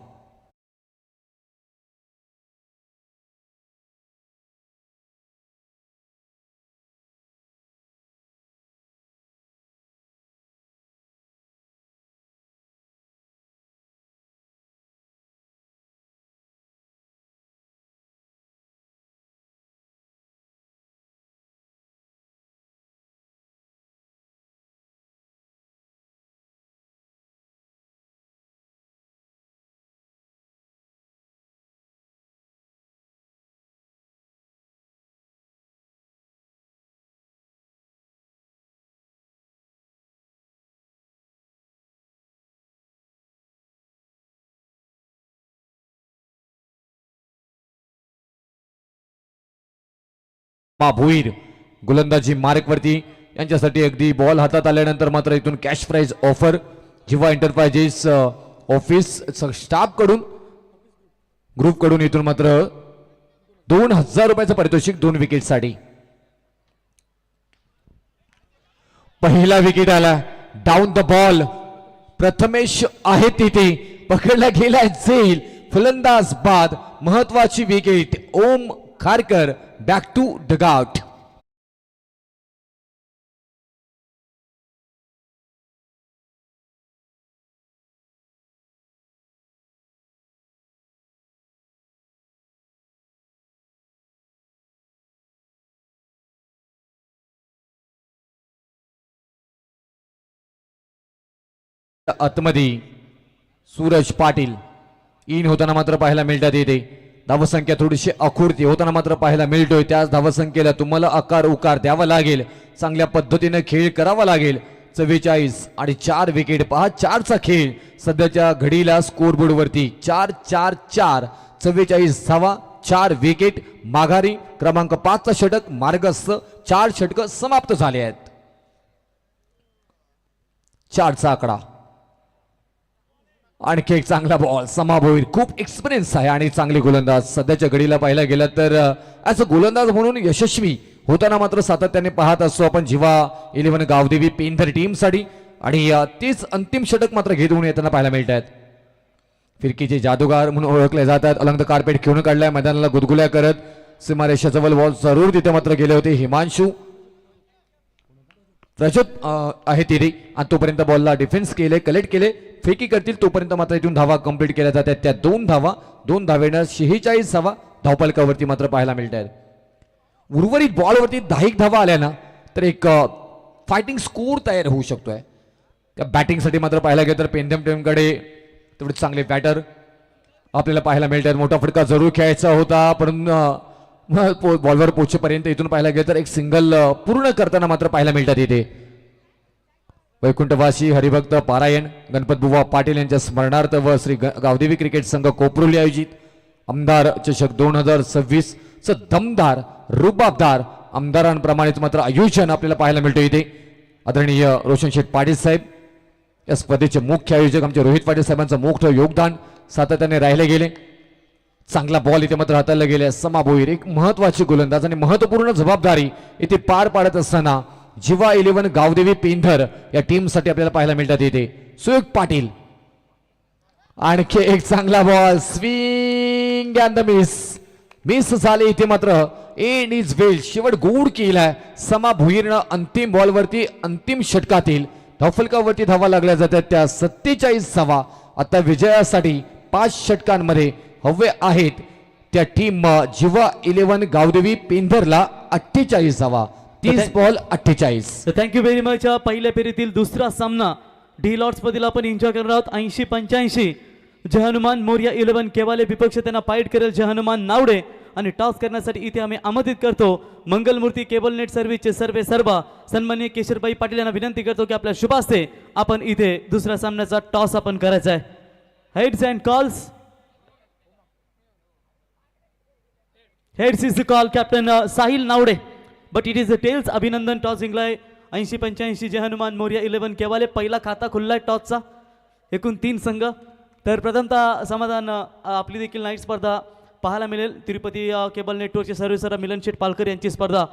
A: भुईर गोलंदाजी मार्कवरती यांच्यासाठी अगदी बॉल हातात आल्यानंतर मात्र इथून कॅश प्राइज ऑफर जिवा एंटरप्राइजेस ऑफिस स्टाफ कडून ग्रुप कडून इथून मात्र 2000 रुपयाचं पारितोषिक 2 विकेटसाठी. पहिला विकेट आला. डाऊन द बॉल प्रथमेश आहे तिथे पकडला गेलाय झेल. फलंदाज बाद महत्वाची wicket. Om Kharkar back to dugout. आतमध्ये सूरज पाटील इन होताना मात्र पाहायला मिळतात. येते धावसंख्या थोडीशी अखुरती होताना मात्र पाहायला मिळतोय. त्याच धावसंख्येला तुम्हाला आकार उकार द्यावा लागेल. चांगल्या पद्धतीने खेळ करावा लागेल. 44 आणि 4 विकेट पहा. 4चा खेळ सध्याच्या घडीला स्कोरबोर्ड वरती 4-4-4. 44 धावा 4 विकेट. माघारी क्रमांक 5चा षटक मार्गस्थ. 4 षटक समाप्त झाले आहेत. 4चा आकडा. आणखी एक चांगला बॉल. समाभोईर खूप एक्सपिरियन्स आहे आणि चांगले गोलंदाज सध्याच्या घडीला पाहायला गेलं तर ॲज अ गोलंदाज म्हणून यशस्वी होताना मात्र सातत्याने पाहत असतो आपण जिवा 11 गावदेवी पेंथर टीम साठी. आणि तेच अंतिम षटक मात्र घेऊन येताना पाहायला मिळत आहेत. फिरकीचे जादूगार म्हणून ओळखले जातात. अलंग द कार्पेट खेळून काढलाय मैदानाला गुदगुल्या करत. सीमारेषाजवळ बॉल जरूर तिथे मात्र गेले होते हिमांशू. रजत आहे तिथे आणि तोपर्यंत बॉलला डिफेन्स केले कलेक्ट केले फेकी करतील तोपर्यंत मात्र इथून धावा कंप्लीट केल्या जातात त्या 2 धावेनं 46 धावा धावपलकावरती मात्र पाहायला मिळत आहेत. उर्वरित बॉलवरती 10 धावा आल्या ना तर एक फायटिंग स्कोर तयार होऊ शकतोय. त्या बॅटिंगसाठी मात्र पाहायला गेलं तर पेंधम टीमकडे तेवढे चांगले बॅटर आपल्याला पाहायला मिळतात. मोठा फटका जरूर खेळायचा होता पण बॉलवर पोहोचेपर्यंत इथून पाहायला गेलं तर एक सिंगल पूर्ण करताना मात्र पाहायला मिळतात इथे. वैकुंठवासी हरिभक्त पारायण गणपतबुवा पाटील यांच्या स्मरणार्थ व श्री गावदेवी क्रिकेट संघ कोपरोली आयोजित आमदार चषक 2026 च दमदार रुबाबदार आमदारांप्रमाणेच मात्र आयोजन आपल्याला पाहायला मिळतं इथे. आदरणीय रोशन शेठ पाटील साहेब या स्पर्धेचे मुख्य आयोजक आमचे रोहित पाटील साहेबांचं मोठं योगदान सातत्याने राहिले गेले. चांगला बॉल इथे मात्र हाताळला गेला. समा भोईर एक महत्वाची गोलंदाज आणि महत्वपूर्ण जबाबदारी इथे पार पाडत असताना जिवा 11 गावदेवी पेंधर या टीमसाठी आपल्याला पाहायला मिळतात इथे. सुयोग पाटील आणखी एक चांगला ball swing and the miss झाले इथे मात्र एंड इज वेल शेवट गोड केलाय समा भोईरनं अंतिम बॉलवरती अंतिम षटकातील धावफलकावरती धावा लागल्या जातात त्या 47 धावा आता विजयासाठी 5 षटकांमध्ये हवे आहेत त्या टीम जिवा 11 गावदेवी पेंधरला 48 धावा 30 बॉल 48.
B: Thank you very much. पहिल्या फेरीतील दुसरा सामना डी लॉर्ड्स मधील आपण एन्जॉय करणार आहोत. 80-85 जय हनुमान मोर्या 11 केवाले विपक्ष त्यांना फाईट करेल जय हनुमान नावडे आणि टॉस करण्यासाठी इथे आम्ही आमंत्रित करतो मंगलमूर्ती केबल नेट सर्व्हिसचे सर्वा सन्माननीय केशरबाई पाटील यांना विनंती करतो की आपल्या शुभ हस्ते आपण इथे दुसऱ्या सामन्याचा टॉस आपण करायचा आहे. Heads and calls. Heads is the call captain Sahil Navde but it is the tails. अभिनंदन. टॉस जिंकलाय 80-85 जय हनुमान मोर्या 11 केवाले. पहिला खाता खुललाय टॉसचा. एकूण 3 संघ. तर प्रथमतः समाधान आपली देखील नाईट स्पर्धा पाहायला मिळेल. तिरुपती केबल नेटवर्कचे सर्वेसर्वा मिलन शेठ पालकर यांची स्पर्धा.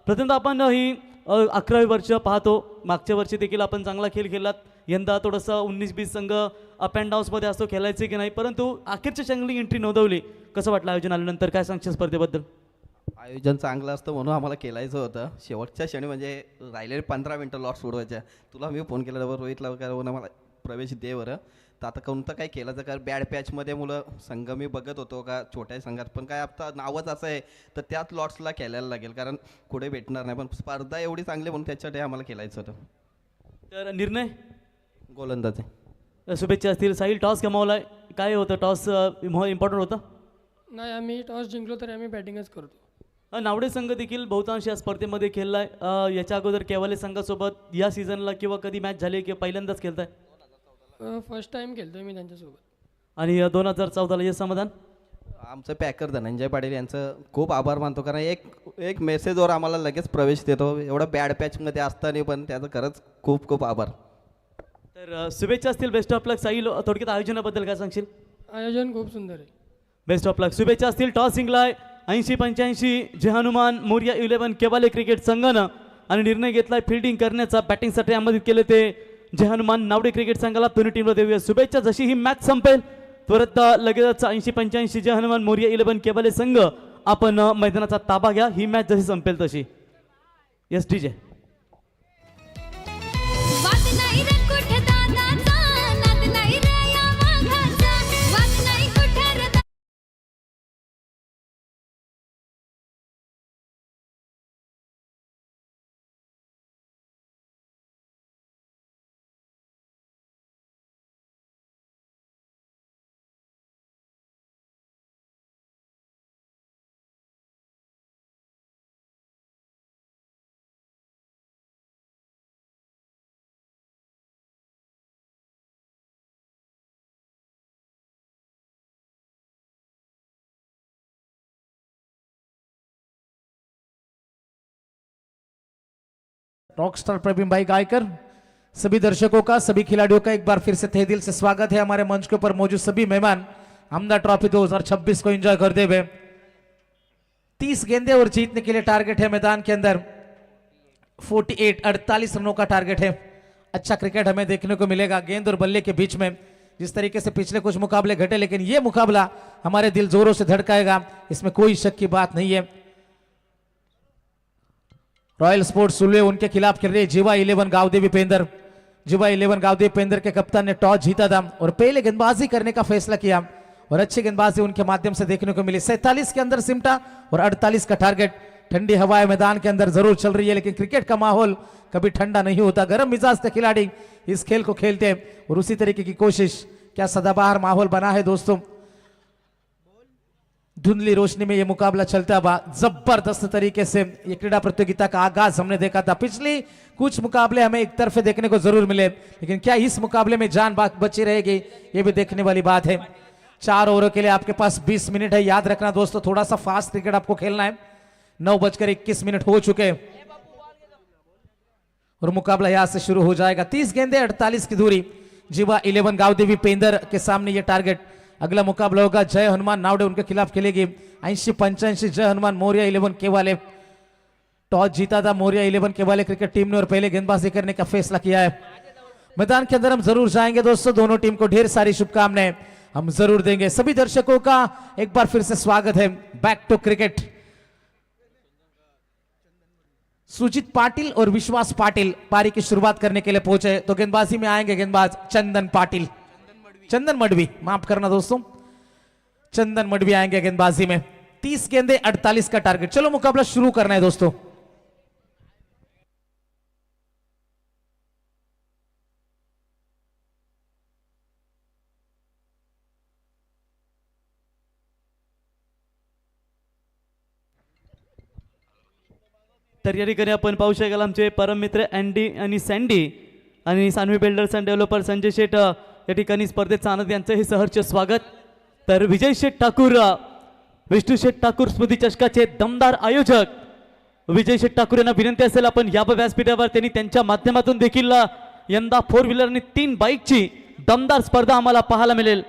B: प्रथमतः आपण ही 11वी वर्ष पाहतो. मागच्या वर्षी देखील आपण चांगला खेळ खेळलात. यंदा थोडंसं 19-20 संघ अप अँड डाऊन्समध्ये असतो खेळायचे की नाही परंतु अखेरची चांगली एंट्री नोंदवली. कसं वाटलं आयोजन आल्यानंतर? काय सांगशील स्पर्धेबद्दल?
C: आयोजन चांगलं असतं म्हणून आम्हाला केलायचं होतं. शेवटच्या क्षणी म्हणजे राहिलेले 15 मिनटं लॉट सोडवायच्या. तुला मी फोन केला बरोबर रोहितला वगैरे मला प्रवेश दे बरं. तर आता कोणतं काय केलं तर बॅड पॅचमध्ये मुलं संघ मी बघत होतो का छोट्या संघात पण काय आता नावच असं आहे तर त्याच लॉट्सला खेळायला लागेल कारण पुढे भेटणार नाही. पण स्पर्धा एवढी चांगली म्हणून त्याच्यासाठी आम्हाला खेळायचं होतं.
B: तर निर्णय
C: गोलंदाजी.
B: शुभेच्छा असतील. साहिल टॉस गमावलाय. काय होतं टॉस इम्पॉर्टंट होतं?
D: नाही, आम्ही टॉस जिंकलो तरी आम्ही बॅटिंगच करतो.
B: नावडे संघ देखील बहुतांश या स्पर्धेमध्ये खेळलाय. याच्या अगोदर केवाले संघासोबत या सीझनला किंवा कधी मॅच झाली किंवा पहिल्यांदाच खेळताय?
D: फर्स्ट टाइम खेळतोय मी त्यांच्यासोबत.
B: आणि 2014ला हे समाधान?
C: आमचं पॅकर धनंजय पाटील यांचं खूप आभार मानतो कारण एक मेसेजवर आम्हाला लगेच प्रवेश देतो. एवढं बॅड पॅचमध्ये असताना पण त्याचं खरंच खूप खूप आभार.
B: तर शुभेच्छा असतील. बेस्ट ऑफ लक. साहिल थोडक्यात आयोजनाबद्दल काय सांगशील?
D: आयोजन खूप सुंदर आहे.
B: बेस्ट ऑफ लक. शुभेच्छा असतील. टॉस जिंकलाय 80-85 जय हनुमान मोर्या 11 केवाले क्रिकेट संघानं आणि निर्णय घेतलाय फिल्डिंग करण्याचा. बॅटिंगसाठी आमंत्रित केले ते जय हनुमान नावडे क्रिकेट संघाला. दोन्ही टीमला देऊया शुभेच्छा. जशी ही मॅच संपेल त्वरित लगेच 80-85 जय हनुमान मोर्या 11 केवाले संघ आपण मैदानाचा ताबा घ्या. ही मॅच जशी संपेल तशी. एस टी जे.
E: रॉकस्टार प्रवीण भाई गायकर, सभी दर्शकों का, सभी खिलाड़ियों का एक बार फिर से तहे दिल से स्वागत है। हमारे मंच के ऊपर मौजूद सभी मेहमान आमदार ट्रॉफी 2026 को एंजॉय करते हुए 30 गेंदे और जीतने के लिए टारगेट है मैदान के अंदर 48 रनों का टारगेट है। अच्छा क्रिकेट हमें देखने को मिलेगा गेंद और बल्ले के बीच में। जिस तरीके से पिछले कुछ मुकाबले घटे लेकिन ये मुकाबला हमारे दिल जोरों से धड़काएगा, इसमें कोई शक की बात नहीं है। रॉयल स्पोर्ट्स सुलवे उनके खिलाफ खेल रहे जीवा 11 गावदेवी पेंदर। जीवा 11 गावदेवी पेंदर के कप्तान ने टॉस जीता था और पहले गेंदबाजी करने का फैसला किया और अच्छी गेंदबाजी उनके माध्यम से देखने को मिली। 47 के अंदर सिमटा और 48 का टारगेट। ठंडी हवाएं मैदान के अंदर जरूर चल रही है, लेकिन क्रिकेट का माहौल कभी ठंडा नहीं होता। गर्म मिजाज के खिलाड़ी इस खेल को खेलते हैं और उसी तरीके की कोशिश। क्या सदाबहार माहौल बना है दोस्तों। धुंधली रोशनी में यह मुकाबला चलता हुआ जबरदस्त तरीके से ये क्रीड़ा प्रतियोगिता का आगाज हमने देखा था। पिछली कुछ मुकाबले हमें एक तरफे देखने को जरूर मिले, लेकिन क्या इस मुकाबले में जान बची रहेगी, ये भी देखने वाली बात है। 4 ओवरों के लिए आपके पास 20 मिनट है। याद रखना दोस्तों, थोड़ा सा फास्ट क्रिकेट आपको खेलना है। 9:21 हो चुके और मुकाबला यहां से शुरू हो जाएगा। 30 गेंदे 48 की दूरी। जीवा 11 गावदेवी पेंदर के सामने ये टारगेट। अगला मुकाबला होगा जय हनुमान नावडे उनके खिलाफ खेलेगी। 80-85 जय हनुमान मौर्य 11 के वाले। टॉस जीता था मौर्य 11 के वाले क्रिकेट टीम ने और पहले गेंदबाजी करने का फैसला किया है। मैदान के अंदर हम जरूर जाएंगे दोस्तों। दोनों टीम को ढेर सारी शुभकामनाएं हम जरूर देंगे। सभी दर्शकों का एक बार फिर से स्वागत है back to cricket. Sujit Patil और विश्वास पाटिल पारी की शुरुआत करने के लिए पहुंचे, तो गेंदबाजी में आएंगे गेंदबाज चंदन पाटिल, चंदन मडवी, माफ करना दोस्तों, चंदन मडवी आएंगे गेंदबाजी में। 30 गेंदे 48 का टारगेट। चलो मुकाबला शुरू करना है दोस्तों।
B: तर या ठिकाणी आपण पाहू शकाल आमचे परम मित्र अँडी आणि सँडी आणि Sanvi builders and developer Sanjay Sheth या ठिकाणी स्पर्धेत आनंद यांचं हे सहर्ष स्वागत। तर विजय शेठ ठाकूर, विष्णू शेठ ठाकूर स्मृती चषकाचे दमदार आयोजक विजय शेठ ठाकूर यांना विनंती असेल आपण या व्यासपीठावर त्यांनी त्यांच्या माध्यमातून देखील यंदा 4 व्हीलर आणि 3 बाईकची दमदार स्पर्धा आम्हाला पाहायला मिळेल।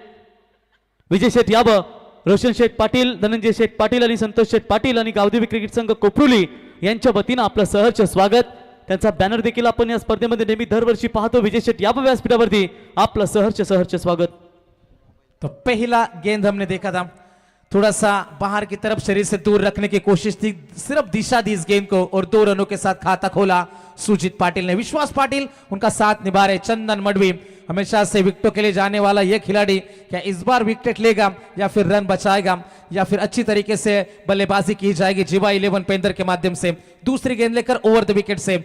B: विजय शेठ यावं, रोशन शेठ पाटील, धनंजय शेठ पाटील आणि संतोष शेठ पाटील आणि गावदेवी क्रिकेट संघ कोपरुली यांच्या वतीनं आपलं सहर्ष स्वागत। त्यांचा बॅनर देखील आपण या स्पर्धेमध्ये नेहमी दरवर्षी पाहतो। विजय शेठ या व्यासपीठावरती आपलं सहर्ष स्वागत।
E: तो पहला गेंद हमने देखा था, थोड़ा सा बाहर की तरफ शरीर से दूर रखने की कोशिश थी, सिर्फ दिशा दी इस गेंद को और 2 रनों के साथ खाता खोला सुजीत पाटिल ने। विश्वास पाटिल उनका साथ निभा रहे। चंदन मडवी हमेशा से विकेटों के लिए जाने वाला यह खिलाड़ी क्या इस बार विकेट लेगा या फिर रन बचाएगा या फिर अच्छी तरीके से बल्लेबाजी की जाएगी जीवा 11 पेंदर के माध्यम से। दूसरी गेंद लेकर ओवर द विकेट से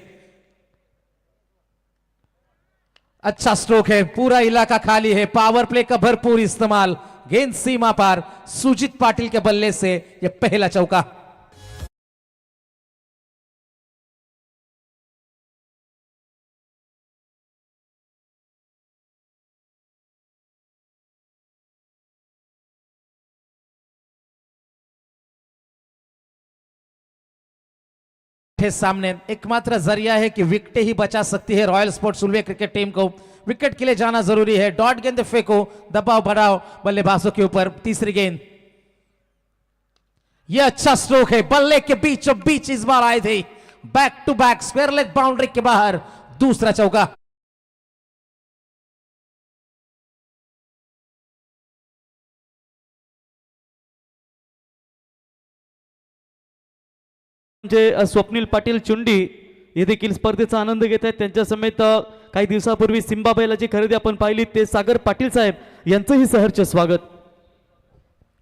E: अच्छा स्ट्रोक है, पूरा इलाका खाली है, पावर प्ले का भरपूर इस्तेमाल, गेंद सीमा पार, सुजीत पाटिल के बल्ले से यह पहला चौका। सामने एकमात्र जरिया है कि विकेट ही बचा सकती है रॉयल स्पोर्ट्स सुलवे क्रिकेट टीम को। विकेट के लिए जाना जरूरी है। डॉट गेंद फेंको, दबाव बढ़ाओ बल्लेबाजों के ऊपर। तीसरी गेंद, यह अच्छा स्ट्रोक है, बल्ले के बीचों बीच इस बार आए थे, back to back square leg boundary के बाहर, दूसरा चौका।
B: म्हणजे स्वप्नील पाटील चुंडी हे देखील स्पर्धेचा आनंद घेत आहेत। त्यांच्या समेत काही दिवसापूर्वी सिम्बा बैलाची खरेदी आपण पाहिली, ते सागर पाटील साहेब यांचंही सहर्ष स्वागत।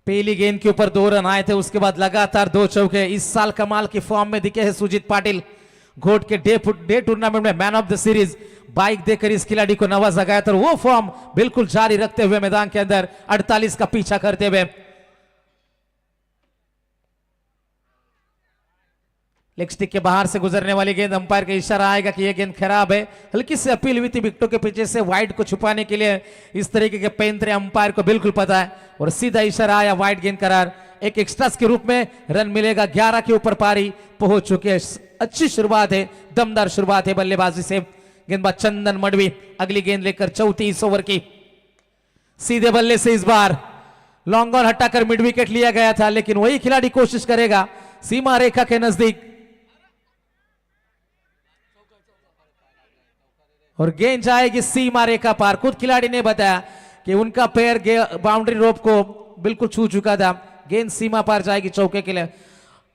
E: पहली गेंद के ऊपर 2 रन आए थे, उसके बाद लगातार 2 चौके। इस साल कमाल की फॉर्म में दिखे हैं सुजीत पाटिल। घोट के डे टूर्नामेंट में man of the series bike देकर इस खिलाड़ी को नवाजा गया था, वो फॉर्म बिल्कुल जारी रखते हुए मैदान के अंदर 48 का पीछा करते हुए। लेग स्टिक के बाहर से गुजरने वाली गेंद, अंपायर का इशारा आएगा कि यह गेंद खराब है। हल्की से अपील हुई थी विकेटों के पीछे से वाइड को छुपाने के लिए। इस तरीके के पैंतरे अंपायर को बिल्कुल पता है और सीधा इशारा आया वाइड गेंद करार। एक एक्स्ट्रास के रूप में रन मिलेगा। 11 के ऊपर पारी पहुंच चुके हैं। अच्छी शुरुआत है, दमदार शुरुआत है बल्लेबाजी से। गेंदबाज चंदन मडवी अगली गेंद लेकर 34 ओवर की। सीधे बल्ले से इस बार लॉन्ग ऑन हटाकर मिड विकेट लिया गया था, लेकिन वही खिलाड़ी कोशिश करेगा सीमा रेखा के नजदीक और गेंद जाएगी सीमा रेखा पार। खुद खिलाड़ी ने बताया कि उनका पैर बाउंड्री रोप को बिल्कुल छू चुका था। गेंद सीमा पार जाएगी चौके के लिए।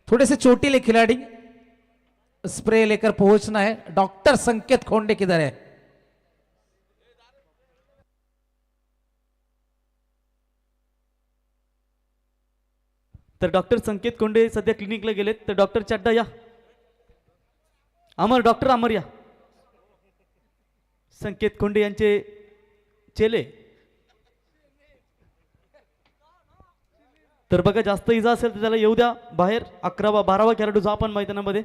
E: थोड़े से चोटिले खिलाड़ी स्प्रे लेकर पहुंचना है। डॉक्टर संकेत खोंडे किधर है?
B: तर डॉक्टर संकेत कोंडे सध्या क्लिनिकला गेलेत, तर डॉक्टर चड्डा या. अमर, डॉक्टर अमर या. संकेत कोंडे यांचे चेले. तर बघा, जास्त इजा असेल तर त्याला येऊ द्या बाहेर. 11वा 12वा खेळाडू जा आपण मैदानामध्ये.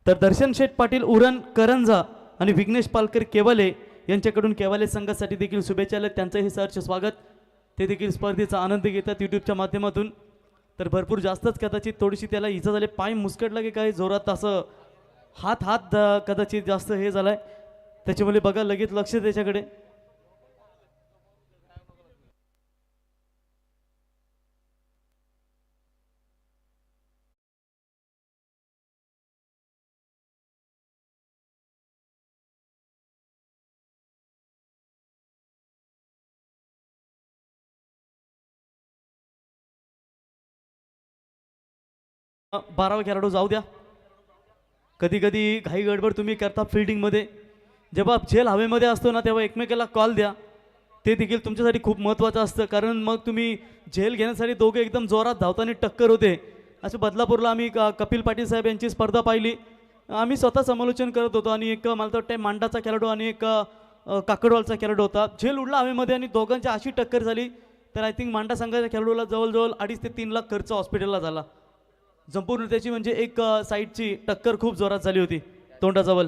B: तर दर्शन शेठ पाटील उरण करंजा आणि विघ्नेश पालकर केवाले यांच्याकडून केवाले संघासाठी देखील शुभेच्छा आल्या. त्यांचंही सहर्ष स्वागत. ते देखील स्पर्धेचा आनंद घेतात यूट्यूबच्या माध्यमातून. तर भरपूर जास्तच कदाचित थोडीशी त्याला इजा झाली, पाय मुस्कटला की काय जोरात, असं हात हात कदाचित जास्त हे झालाय, त्याच्यामुळे बघा लगेच लक्ष त्याच्याकडे. बारावा खेळाडू जाऊ द्या. कधी कधी घाई गडबड तुम्ही करता फिल्डिंगमध्ये. जेव्हा झेल हवेमध्ये असतो ना, तेव्हा एकमेकाला कॉल द्या. ते देखील तुमच्यासाठी खूप महत्त्वाचं असतं, कारण मग तुम्ही झेल घेण्यासाठी दोघे एकदम जोरात धावताना टक्कर होते. असं बदलापूरला आम्ही कपिल पाटील साहेब यांची स्पर्धा पाहिली. आम्ही स्वतः समालोचन करत होतो आणि एक मला वाटतं मांडाचा खेळाडू आणि एक काकडवालचा खेळाडू होता. झेल उडला हवेमध्ये आणि दोघांची अशी टक्कर झाली, तर आय थिंक मांडा संघाच्या खेळाडूला जवळजवळ 2.5 ते 3 लाख खर्च हॉस्पिटलला झाला. संपूर्ण त्याची म्हणजे एक साईडची टक्कर खूप जोरात झाली होती तोंडाजवळ.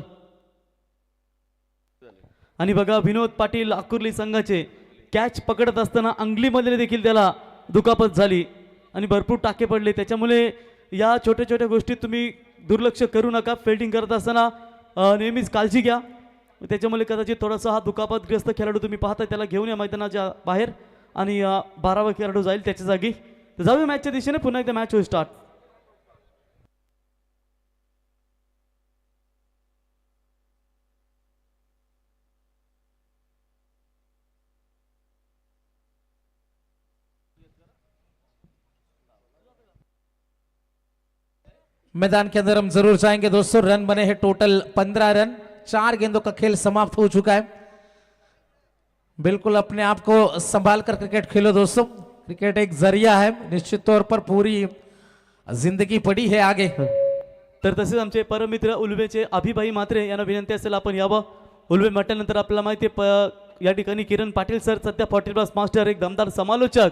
B: आणि बघा, विनोद पाटील आकुर्ली संघाचे कॅच पकडत असताना अंगलीमध्ये देखील त्याला दुखापत झाली आणि भरपूर टाके पडले. त्याच्यामुळे या छोट्या छोट्या गोष्टीत तुम्ही दुर्लक्ष करू नका. फिल्डिंग करत असताना नेहमीच काळजी घ्या. त्याच्यामुळे कदाचित थोडासा हा दुखापतग्रस्त खेळाडू तुम्ही पाहता, त्याला घेऊन या मैदानाच्या बाहेर आणि 12वा खेळाडू जाईल त्याच्या जागी. तर जाऊया मॅचच्या दिशेने. पुन्हा एकदा मॅच होईल स्टार्ट.
E: मैदान के अंदर हम जरूर जाएंगे दोस्तों. रन बने हैं टोटल 15 रन. 4 गेंदों का खेल समाप्त हो चुका है. बिल्कुल अपने आप को संभाल कर क्रिकेट खेलो दोस्तों. क्रिकेट एक जरिया है, निश्चित तौर पर पूरी जिंदगी पड़ी है आगे.
B: तर तसेच आमचे परमित्र उल्वेचे अभिभाई मात्रे यांना विनंती असेल आपण यावं. उल्वे म्हटल्यानंतर आपल्याला माहिती आहे या ठिकाणी किरण पाटील सर सध्या 40+ मास्टर, एक दमदार समालोचक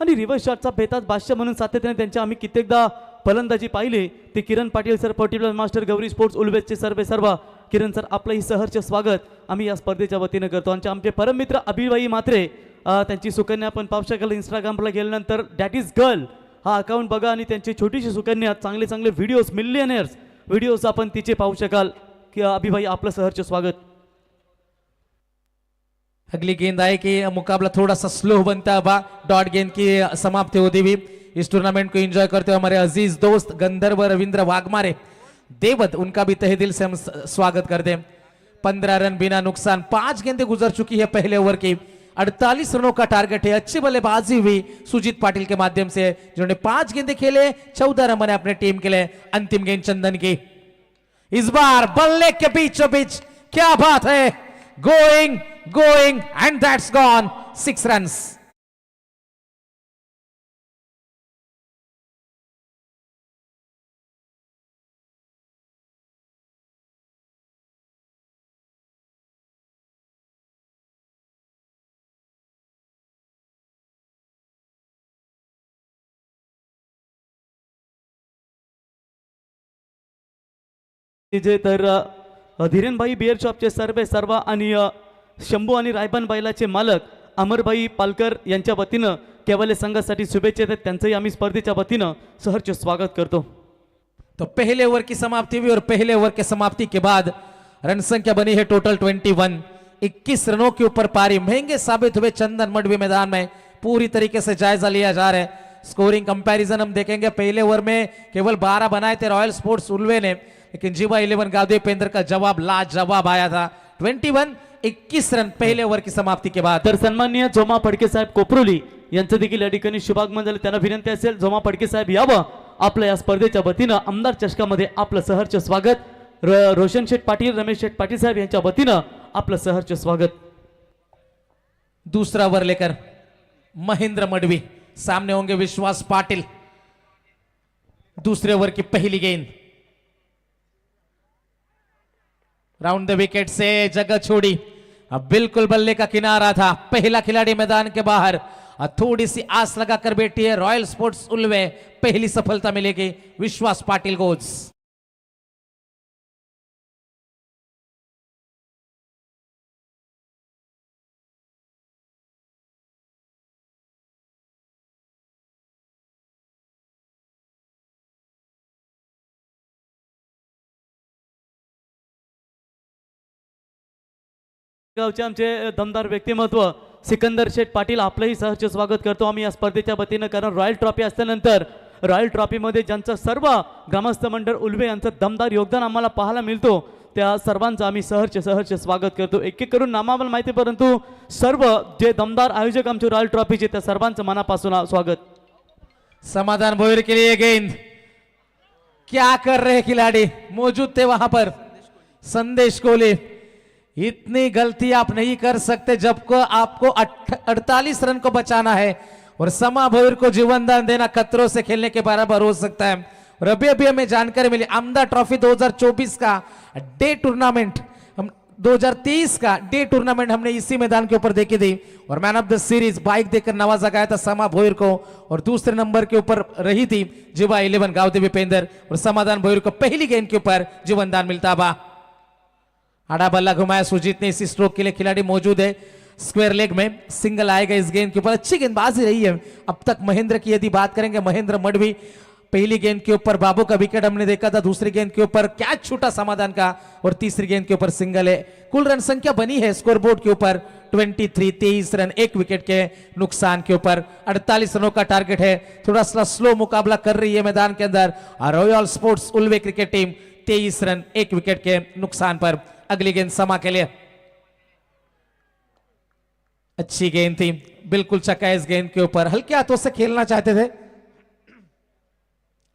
B: आणि रिव्हर्स शॉटचा बेताज बादशाह म्हणून सातत्याने त्यांच्या आम्ही कित्येकदा फलंदाजी पाहिली. ते Kiran Patil sir 40+ master, Gauri sports उल्वेचे सर्व. किरण सर, आपलंही सहर्ष स्वागत आम्ही या स्पर्धेच्या वतीनं करतो. आणि आमचे परममित्र अभिभाई मात्रे, त्यांची सुकन्या आपण पाहू शकाल इंस्टाग्रामला गेल्यानंतर. डॅट इज गर्ल हा अकाउंट बघा आणि त्यांची छोटीशी सुकन्या, चांगले चांगले व्हिडिओज, मिलियनर्स व्हिडिओज आपण तिचे पाहू शकाल. की अभिभाई, आपलं सहर्ष स्वागत.
E: अगली गेंद आए कि मुकाबला थोड़ा सा स्लो बनता है. डॉट गेंद की समाप्ति होती हुई इस टूर्नामेंट को एंजॉय करते हुए हमारे अजीज दोस्त गंधर्व रविंद्र वाघमारे देवत, उनका भी तहे दिल से हम स्वागत करते हैं. 15 रन बिना नुकसान. 5 गेंदें गुजर चुकी है पहले ओवर की. 48 रनों का टारगेट है. अच्छी बल्लेबाजी हुई सुजीत पाटिल के माध्यम से, जिन्होंने 5 गेंदें खेले, 14 रन बने अपने टीम के लिए. अंतिम गेंद चंदन की. इस बार बल्ले के बीचों बीच, क्या बात है. Going and that's gone. 6 runs.
B: जे तर धीरेनभाई बिअर शॉपचे सर्व आणि शंभू आणि रायबान बैलाचे मालक अमरभाई पालकर यांच्या वतीनं केवले संघासाठी शुभेच्छा देत त्यांचंही आम्ही स्पर्धेच्या वतीनं सहर्ष स्वागत करतो.
E: तो पहले ओवर की समाप्ति हुई और पहले ओवर के समाप्ति के बाद रन संख्या बनी है टोटल 21. 21 रनों के ऊपर पारी. महंगे साबित हुए चंदन मडवी मैदान में. पूरी तरीके से जायजा लिया जा रहा है. स्कोरिंग कंपैरिजन हम देखेंगे। पहले ओवर में केवल 12 बनाए थे रॉयल स्पोर्ट्स उल्वे ने, लेकिन जीवा 11 गावदेव पेंद्र का जवाब लाजवाब आया था। 21 रन पहले ओवर की समाप्ति के बाद।
B: तर सन्माननीय जोमा फडके साहेब कोपरोली यांचं देखील या ठिकाणी शुभागमन झालं। त्यांना विनंती असेल जोमा फडके साहेब यावं आपल्या या स्पर्धेच्या वतीनं आमदार चषकामध्ये आपलं सहर्ष स्वागत। रोशन शेठ पाटील, रमेश शेठ पाटील साहेब यांच्या वतीनं आपलं सहर्ष स्वागत।
E: दूसरा ओवर लेकर महेंद्र मडवी सामने होंगे विश्वास पाटिल। दूसरे ओवर की पहली गेंद राउंड द विकेट से जगह छोड़ी, अब बिल्कुल बल्ले का किनारा था। पहला खिलाड़ी मैदान के बाहर, थोड़ी सी आस लगाकर बैठी है रॉयल स्पोर्ट्स उल्वे। पहली सफलता मिलेगी विश्वास पाटिल को।
B: गावचे आमचे दमदार व्यक्तिमत्व सिकंदर शेठ पाटील आपलंही सहर्ष स्वागत करतो आम्ही या स्पर्धेच्या वतीनं। कारण रॉयल ट्रॉफी असल्यानंतर रॉयल ट्रॉफीमध्ये ज्यांचं सर्व ग्रामस्थ मंडळ उल्वे यांचं दमदार योगदान आम्हाला पाहायला मिळतो, त्या सर्वांचं आम्ही सहर्ष स्वागत करतो। एक एक करून नाम आम्हाला माहिती, परंतु सर्व जे दमदार आयोजक आमचे रॉयल ट्रॉफीचे त्या सर्वांचं मनापासून स्वागत।
E: समाधान भोईर के लिए गेंद, क्या कर रहे खिलाड़ी, मौजूद थे वहां पर संदेश कोहली। इतनी गलती आप नहीं कर सकते जबको आपको 48 रन को बचाना है और समा भोईर को जीवनदान देना खतरों से खेलने के बराबर हो सकता है। और अभी हमें जानकारी मिली आमदा ट्रॉफी 2024 का डे टूर्नामेंट, हम 2023 का डे टूर्नामेंट हमने इसी मैदान के ऊपर देखी थी और man of the series bike देकर नवाजा गया था समा भोईर को, और दूसरे नंबर के ऊपर रही थी जीवा 11 गावदेवी पेंदर, और समाधान भोईर को पहली गेंद के ऊपर जीवनदान मिलता बा। आड़ा बल्ला घुमाया सुजीत ने, इसी स्ट्रोक के लिए खिलाड़ी मौजूद है। स्क्वायर लेग में सिंगल आएगा इस गेंद के ऊपर, अच्छी गेंदबाजी रही है अब तक महेंद्र की। यदि बात करेंगे महेंद्र मडवी, पहली गेंद के ऊपर बाबू का विकेट हमने देखा था, दूसरी गेंद के ऊपर कैच छूटा समाधान का, और तीसरी गेंद के ऊपर सिंगल है। कुल रन संख्या बनी है स्कोरबोर्ड के ऊपर 23 रन, एक विकेट के नुकसान के ऊपर। 48 रनों का टारगेट है। थोड़ा सा स्लो मुकाबला कर रही है मैदान के अंदर royal sports Ulwe cricket team. 23 run, एक विकेट के नुकसान पर। अगली गेंद समा के लिए, अच्छी गेंद थी, बिल्कुल चक्का इस गेंद के ऊपर। हल्के हाथों से खेलना चाहते थे,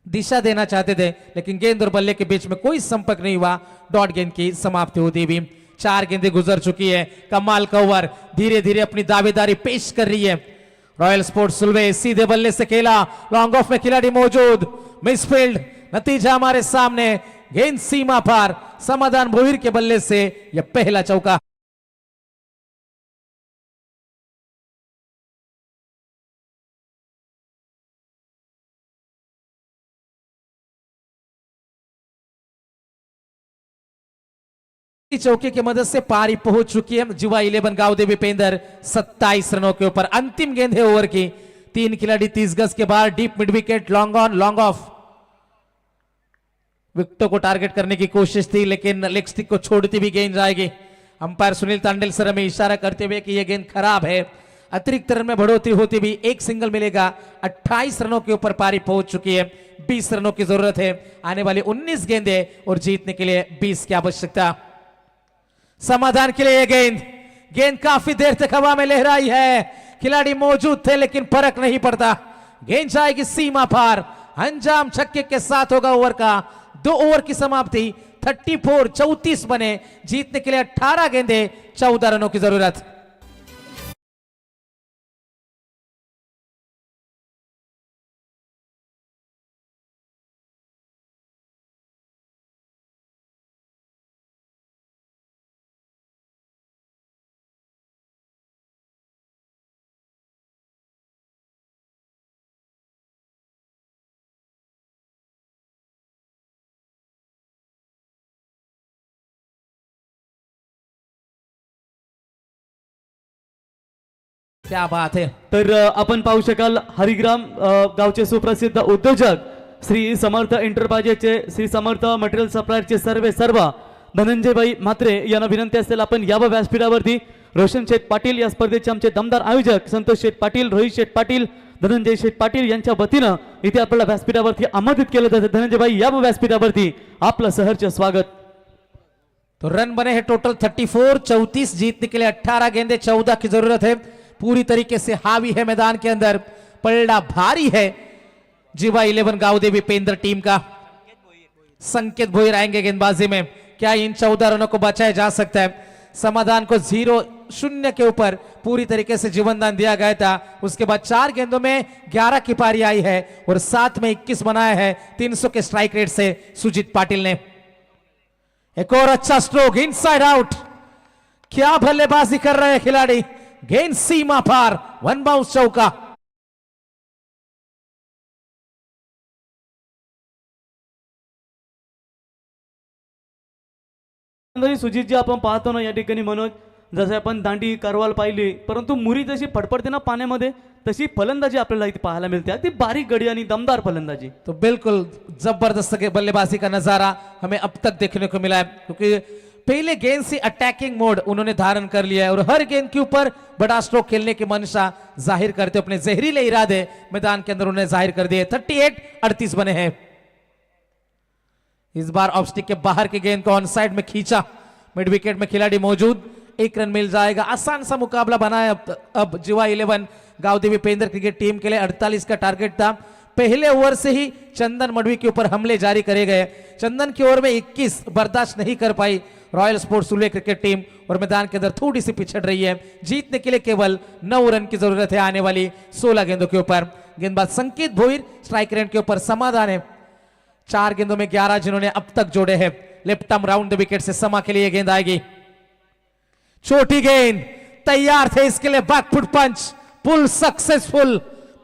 E: दिशा देना चाहते थे, लेकिन गेंद और बल्ले के बीच में कोई संपर्क नहीं हुआ। डॉट गेंद की समाप्ति होती भी। 4 गेंदें गुजर चुकी है। कमाल का ओवर धीरे धीरे अपनी दावेदारी पेश कर रही है रॉयल स्पोर्ट्स उल्वे। सीधे बल्ले से खेला, लॉन्ग ऑफ में खिलाड़ी मौजूद, मिसफील्ड, नतीजा हमारे सामने, गेंद सीमा पार। समाधान भोईर के बल्ले से यह पहला चौका। चौके की मदद से पारी पहुंच चुकी है जीवा 11 गावदेवी पेंदर। 27 रनों के ऊपर अंतिम गेंद है ओवर की। 3 खिलाड़ी 30 गज के बाहर, deep mid wicket, long on long off. विकेटों को टारगेट करने की कोशिश थी, लेकिन लेग स्टिक को छोड़ती भी गेंद जाएगी। अंपायर सुनील तांडेल सर हमें इशारा करते हुए कि यह गेंद खराब है। अतिरिक्त रन में बढ़ोतरी होती भी एक सिंगल मिलेगा। 28 रनों के ऊपर पारी पहुंच चुकी है। 20 रनों की जरूरत है। आने वाली 19 गेंदें और जीतने के लिए 20 की आवश्यकता। समाधान के लिए यह गेंद काफी देर तक हवा में लहराई है। खिलाड़ी मौजूद थे लेकिन फर्क नहीं पड़ता। गेंद जाएगी सीमा पार। अंजाम छक्के के साथ होगा ओवर का। 2 ओवर की समाप्ति। 34 बने। जीतने के लिए 18 गेंदें, 14 रनों की जरूरत। क्या बात है।
B: तर आपण पाहू शकाल हरिग्राम गावचे सुप्रसिद्ध उद्योजक श्री समर्थ एंटरप्राइजेसचे, श्री समर्थ मटेरियल सप्लायरचे सर्व धनंजयभाई म्हात्रे यांना विनंती असेल आपण यावं व्यासपीठावरती। रोशन शेठ पाटील या स्पर्धेचे आमचे दमदार आयोजक संतोष शेठ पाटील, रोहित शेठ पाटील, धनंजय शेठ पाटील यांच्या वतीनं इथे आपल्याला व्यासपीठावरती आमंत्रित केलं जातं. धनंजय भाई या व्यासपीठावरती आपलं सहर्ष स्वागत.
E: तो रन बने हैं टोटल 34, 34 जीतने के लिए 18 गेंदे 14 की जरूरत है. पूरी तरीके से हावी है मैदान के अंदर, पलड़ा भारी है जीवा 11 गांवदेवी पेंद्र टीम का. संकेत भोईर आएंगे गेंदबाजी में. क्या इन 14 रनों को बचाया जा सकता है? समाधान को 0-0 के ऊपर पूरी तरीके से जीवनदान दिया गया था. उसके बाद 4 गेंदों में 11 की पारी आई है और 7 में 21 बनाया है 300 के स्ट्राइक रेट से सुजीत पाटिल ने. एक और अच्छा स्ट्रोक इनसाइड आउट. क्या बल्लेबाजी कर रहे हैं खिलाड़ी. गेंद सीमा पार, वन बाउंस चौका.
B: सुजित जी आपण पाहतो ना या ठिकाणी मनोज, जसे आपण दांडी करवाल पाहिली, परंतु मुरी जशी फडफडते ना पाण्यामध्ये तशी फलंदाजी आपल्याला इथे पाहायला मिळते. ती बारीक गडी आणि दमदार फलंदाजी.
E: तो बिल्कुल जबरदस्त बल्लेबाजी का नजारा हमें अब तक देखने को मिला है, क्योंकि पहले गेंद से अटैकिंग मोड उन्होंने धारण कर लिया है और हर गेंद के ऊपर बड़ा स्ट्रोक खेलने की मंशा जाहिर करते अपने जहरीले इरादे मैदान के अंदर उन्होंने जाहिर कर दिए. 38-38 बने हैं. इस बार ऑफ के बाहर की गेंद को ऑन साइड में खींचा. मिड विकेट में खिलाड़ी मौजूद, 1 रन मिल जाएगा. आसान सा मुकाबला बना है अब जीवा 11 गांवदेवी पेंद्र क्रिकेट टीम के लिए. 48 का टारगेट था. पहले ओवर से ही चंदन मडवी के ऊपर हमले जारी करे गए. चंदन की ओवर में 21 बर्दाश्त नहीं कर पाई रॉयल स्पोर्ट्स सुलवे क्रिकेट टीम और मैदान के अंदर थोड़ी सी पिछड़ रही है. जीतने के लिए केवल 9 रन की जरूरत है आने वाली 16 गेंदों के ऊपर. गेंदबाज संकेत भोईर स्ट्राइक रेट के ऊपर समाधान है. 4 गेंदों में 11 जिन्होंने अब तक जोड़े हैं. Left arm round the wicket से समा के लिए गेंद आएगी. छोटी गेंद, तैयार थे इसके लिए बैकफुट पंच. फुल सक्सेसफुल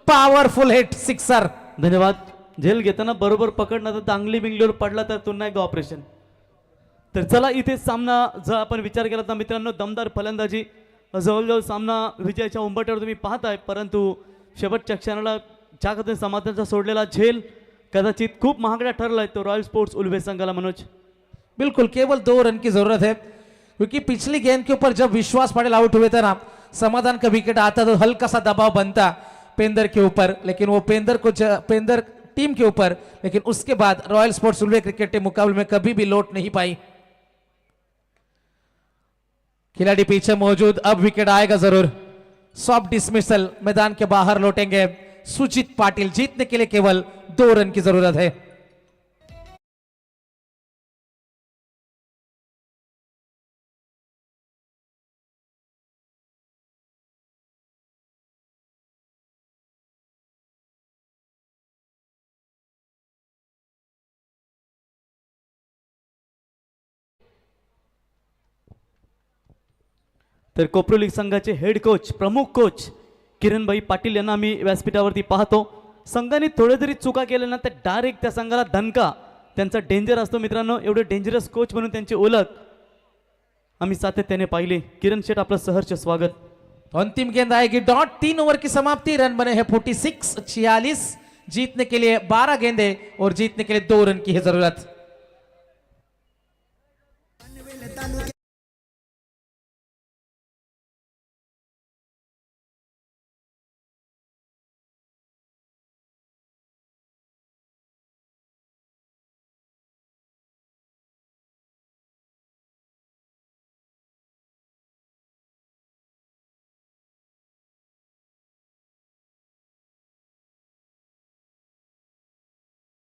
E: पॉवरफुल हिट, सिक्सर.
B: धन्यवाद. झेल घेताना बरोबर पकडला तर चांगली बिंगलीवर पडला तर पुन्हा एक ऑपरेशन. तर चला इथे सामना जर आपण विचार केला तर मित्रांनो दमदार फलंदाजी, जवळजवळ सामना विजयाच्या उंबरठ्यावर तुम्ही पाहताय, परंतु शेवटच्या क्षणाला ज्या कधी समाधानाचा सोडलेला झेल कदाचित खूप महागडा ठरलाय तो रॉयल स्पोर्ट्स उल्वे संघाला. मनोज
E: बिल्कुल केवल 2 रन की जरूरत है, क्योंकि पिछली गेंद के ऊपर जब विश्वास पाटिल आउट हुए थे ना, समाधान का विकेट आता तो हल्का सा दबाव बनता पेंदर के ऊपर, लेकिन वो पेंदर टीम के ऊपर, लेकिन उसके बाद रॉयल स्पोर्ट्स सुलवे क्रिकेट टीम मुकाबले में कभी भी लौट नहीं पाई. खिलाड़ी पीछे मौजूद, अब विकेट आएगा जरूर. सॉफ्ट डिसमिसल, मैदान के बाहर लौटेंगे सुजीत पाटिल. जीतने के लिए केवल 2 रन की जरूरत है.
B: तर कोपरोली संघाचे हेड कोच, प्रमुख कोच किरणभाई पाटील यांना आम्ही व्यासपीठावरती पाहतो. संघाने थोडे जरी चुका केल्या ना तर डायरेक्ट त्या संघाला दणका त्यांचा डेंजर असतो मित्रांनो. एवढे डेंजरस कोच म्हणून त्यांची ओळख आम्ही सातत्याने पाहिली. किरण शेठ आपलं सहर्ष स्वागत.
E: अंतिम गेंद आएगी डॉट. 3 ओवर की समाप्ति. रन बने हैं 46-46. जीतने के लिए 12 गेंदे और जीतने के लिए 2 रन की है जरूरत.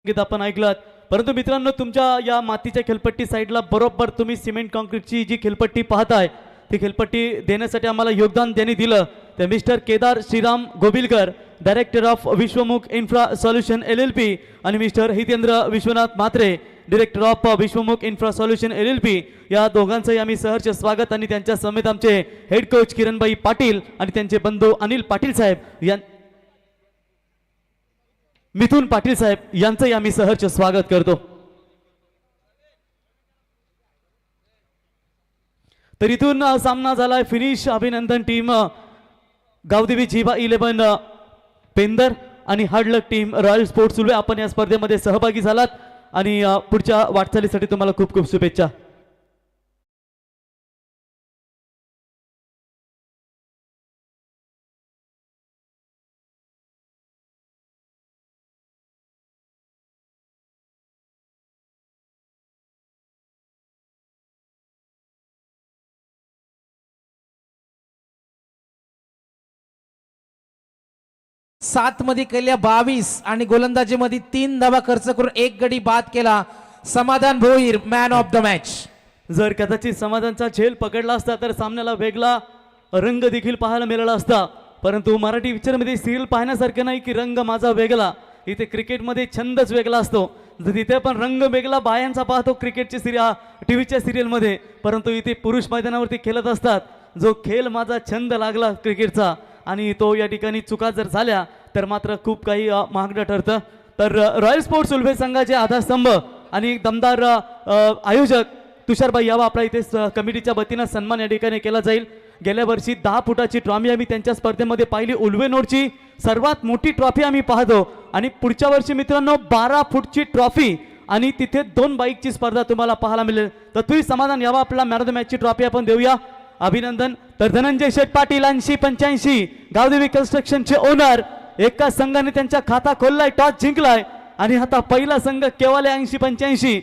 B: गीत आपण ऐकलात, परंतु मित्रांनो तुमच्या या मातीच्या खेळपट्टी साईडला बरोबर तुम्ही सिमेंट कॉन्क्रीटची जी खेळपट्टी पाहताय ती खेळपट्टी देण्यासाठी आम्हाला योगदान त्यांनी दिलं ते mister Kedar Shriram Gobilkar, director of Vishwamukh infra solution LLP, आणि mister Hitendra Vishwanath Mhatre, director of Vishwamukh infra solution LLP. या दोघांचंही आम्ही सहर्ष स्वागत आणि त्यांच्या समेत आमचे हेड कोच किरणभाई पाटील आणि त्यांचे बंधू अनिल पाटील साहेब या मिथुन पाटील साहेब यांचंही आम्ही सहर्ष स्वागत करतो. तर इथून सामना झालाय फिनिश. अभिनंदन टीम गावदेवी जीवा 11 पेंदर आणि हार्डलक टीम रॉयल स्पोर्ट्स सुलवे, आपण या स्पर्धेमध्ये सहभागी झालात आणि पुढच्या वाटचालीसाठी तुम्हाला खूप खूप शुभेच्छा.
E: 7 मध्ये केल्या 22 आणि गोलंदाजीमध्ये 3 धावा खर्च करून 1 गडी बाद केला. समाधान Bhoir man of the match.
B: जर कदाचित समाधानचा झेल पकडला असता तर सामन्याला वेगळा रंग देखील पाहायला मिळाला असता. परंतु मराठी पिक्चरमध्ये सिरियल पाहण्यासारखं नाही की रंग माझा वेगळा. इथे क्रिकेटमध्ये छंदच वेगळा असतो. तिथे पण रंग वेगळा बायांचा पाहतो क्रिकेटच्या टीव्हीच्या सिरियलमध्ये, परंतु इथे पुरुष मैदानावरती खेळत असतात. जो खेळ माझा छंद लागला क्रिकेटचा आणि तो या ठिकाणी चुका जर झाल्या तर मात्र खूप काही महागडं ठरतं. तर रॉयल स्पोर्ट्स उल्फे संघाचे आधारस्तंभ आणि एक दमदार आयोजक तुषारबाई यावा आपला इथे कमिटीच्या वतीनं सन्मान या ठिकाणी केला जाईल. गेल्या वर्षी 10 फुटाची ट्रॉफी आम्ही त्यांच्या स्पर्धेमध्ये पाहिली. उल्वेनोडची सर्वात मोठी ट्रॉफी आम्ही पाहतो आणि पुढच्या वर्षी मित्रांनो 12 फूटची ट्रॉफी आणि तिथे 2 बाईकची स्पर्धा तुम्हाला पाहायला मिळेल. तर तुम्ही समाधान यावा आपला मॅन ऑफ द मॅचची ट्रॉफी आपण देऊया. अभिनंदन. तर धनंजय शेठ पाटील 80-85 गावदेवी कन्स्ट्रक्शनचे ओनर, एका संघाने त्यांच्या खाता खोललाय, टॉस जिंकलाय आणि आता पहिला संघ केवाले 80-85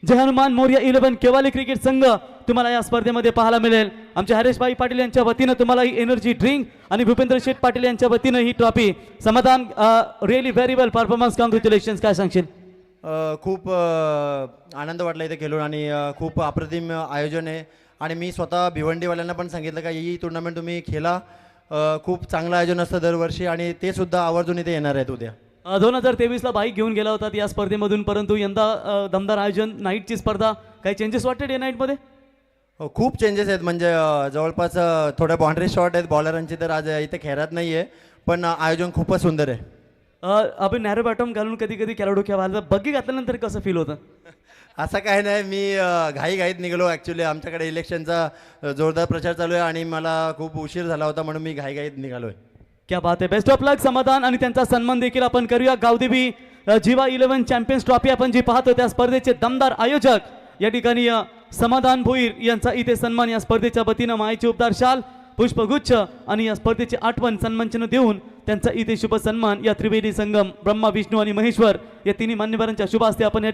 B: जय हनुमान मोर्या 11 केवाले क्रिकेट संघ तुम्हाला या स्पर्धेमध्ये पाहायला मिळेल. आमच्या हरेशभाई पाटील यांच्या वतीनं तुम्हाला ही एनर्जी ड्रिंक आणि भूपेंद्र शेठ पाटील यांच्या वतीनं ही ट्रॉफी. समाधान रिअली व्हेरी वेल परफॉर्मन्स, कॉंग्रॅच्युलेशन. काय सांगशील?
F: खूप आनंद वाटला इथे खेळून आणि खूप अप्रतिम आयोजन आहे आणि मी स्वतः भिवंडीवाल्यांना पण सांगितलं का ही टुर्नामेंट तुम्ही खेळा. खूप चांगलं आयोजन असतं दरवर्षी आणि ते सुद्धा आवर्जून इथे येणार आहेत उद्या.
B: 2023ला बाईक घेऊन गेला होता या स्पर्धेमधून, परंतु यंदा दमदार आयोजन, नाईटची स्पर्धा, काही चेंजेस वाटते डे नाईटमध्ये?
F: खूप चेंजेस आहेत म्हणजे जवळपास थोड्या बाउंड्री शॉट आहेत बॉलरांची, तर आज इथे खेळत नाही आहे, पण आयोजन खूपच सुंदर आहे.
B: आपण नॅरो बॅटम घालून कधी कधी खेळाडू खेळायला बग्गी घातल्यानंतर कसं फील होतं?
F: असं काय नाही, मी घाईघाईत निघालो. ॲक्च्युली आमच्याकडे इलेक्शनचा जोरदार प्रचार चालू आहे आणि मला खूप उशीर झाला होता म्हणून मी घाईघाईत निघालो आहे.
B: क्या बात आहे. बेस्ट ऑफ लक. समाधान आणि त्यांचा सन्मान देखील आपण करूया. गावदेवी जीवा 11 चॅम्पियन्स ट्रॉफी आपण जी पाहतो त्या स्पर्धेचे दमदार आयोजक या ठिकाणी समाधान भोईर यांचा इथे सन्मान या स्पर्धेच्या वतीनं मायेची उपदार शाल, पुष्पगुच्छ आणि या स्पर्धेची आठवण सन्मानचिन्ह देऊन त्यांचा इथे शुभ सन्मान या त्रिवेदी संगम ब्रह्मा विष्णू आणि महेश्वर या तिन्ही मान्यवरांच्या शुभ हस्ते आपण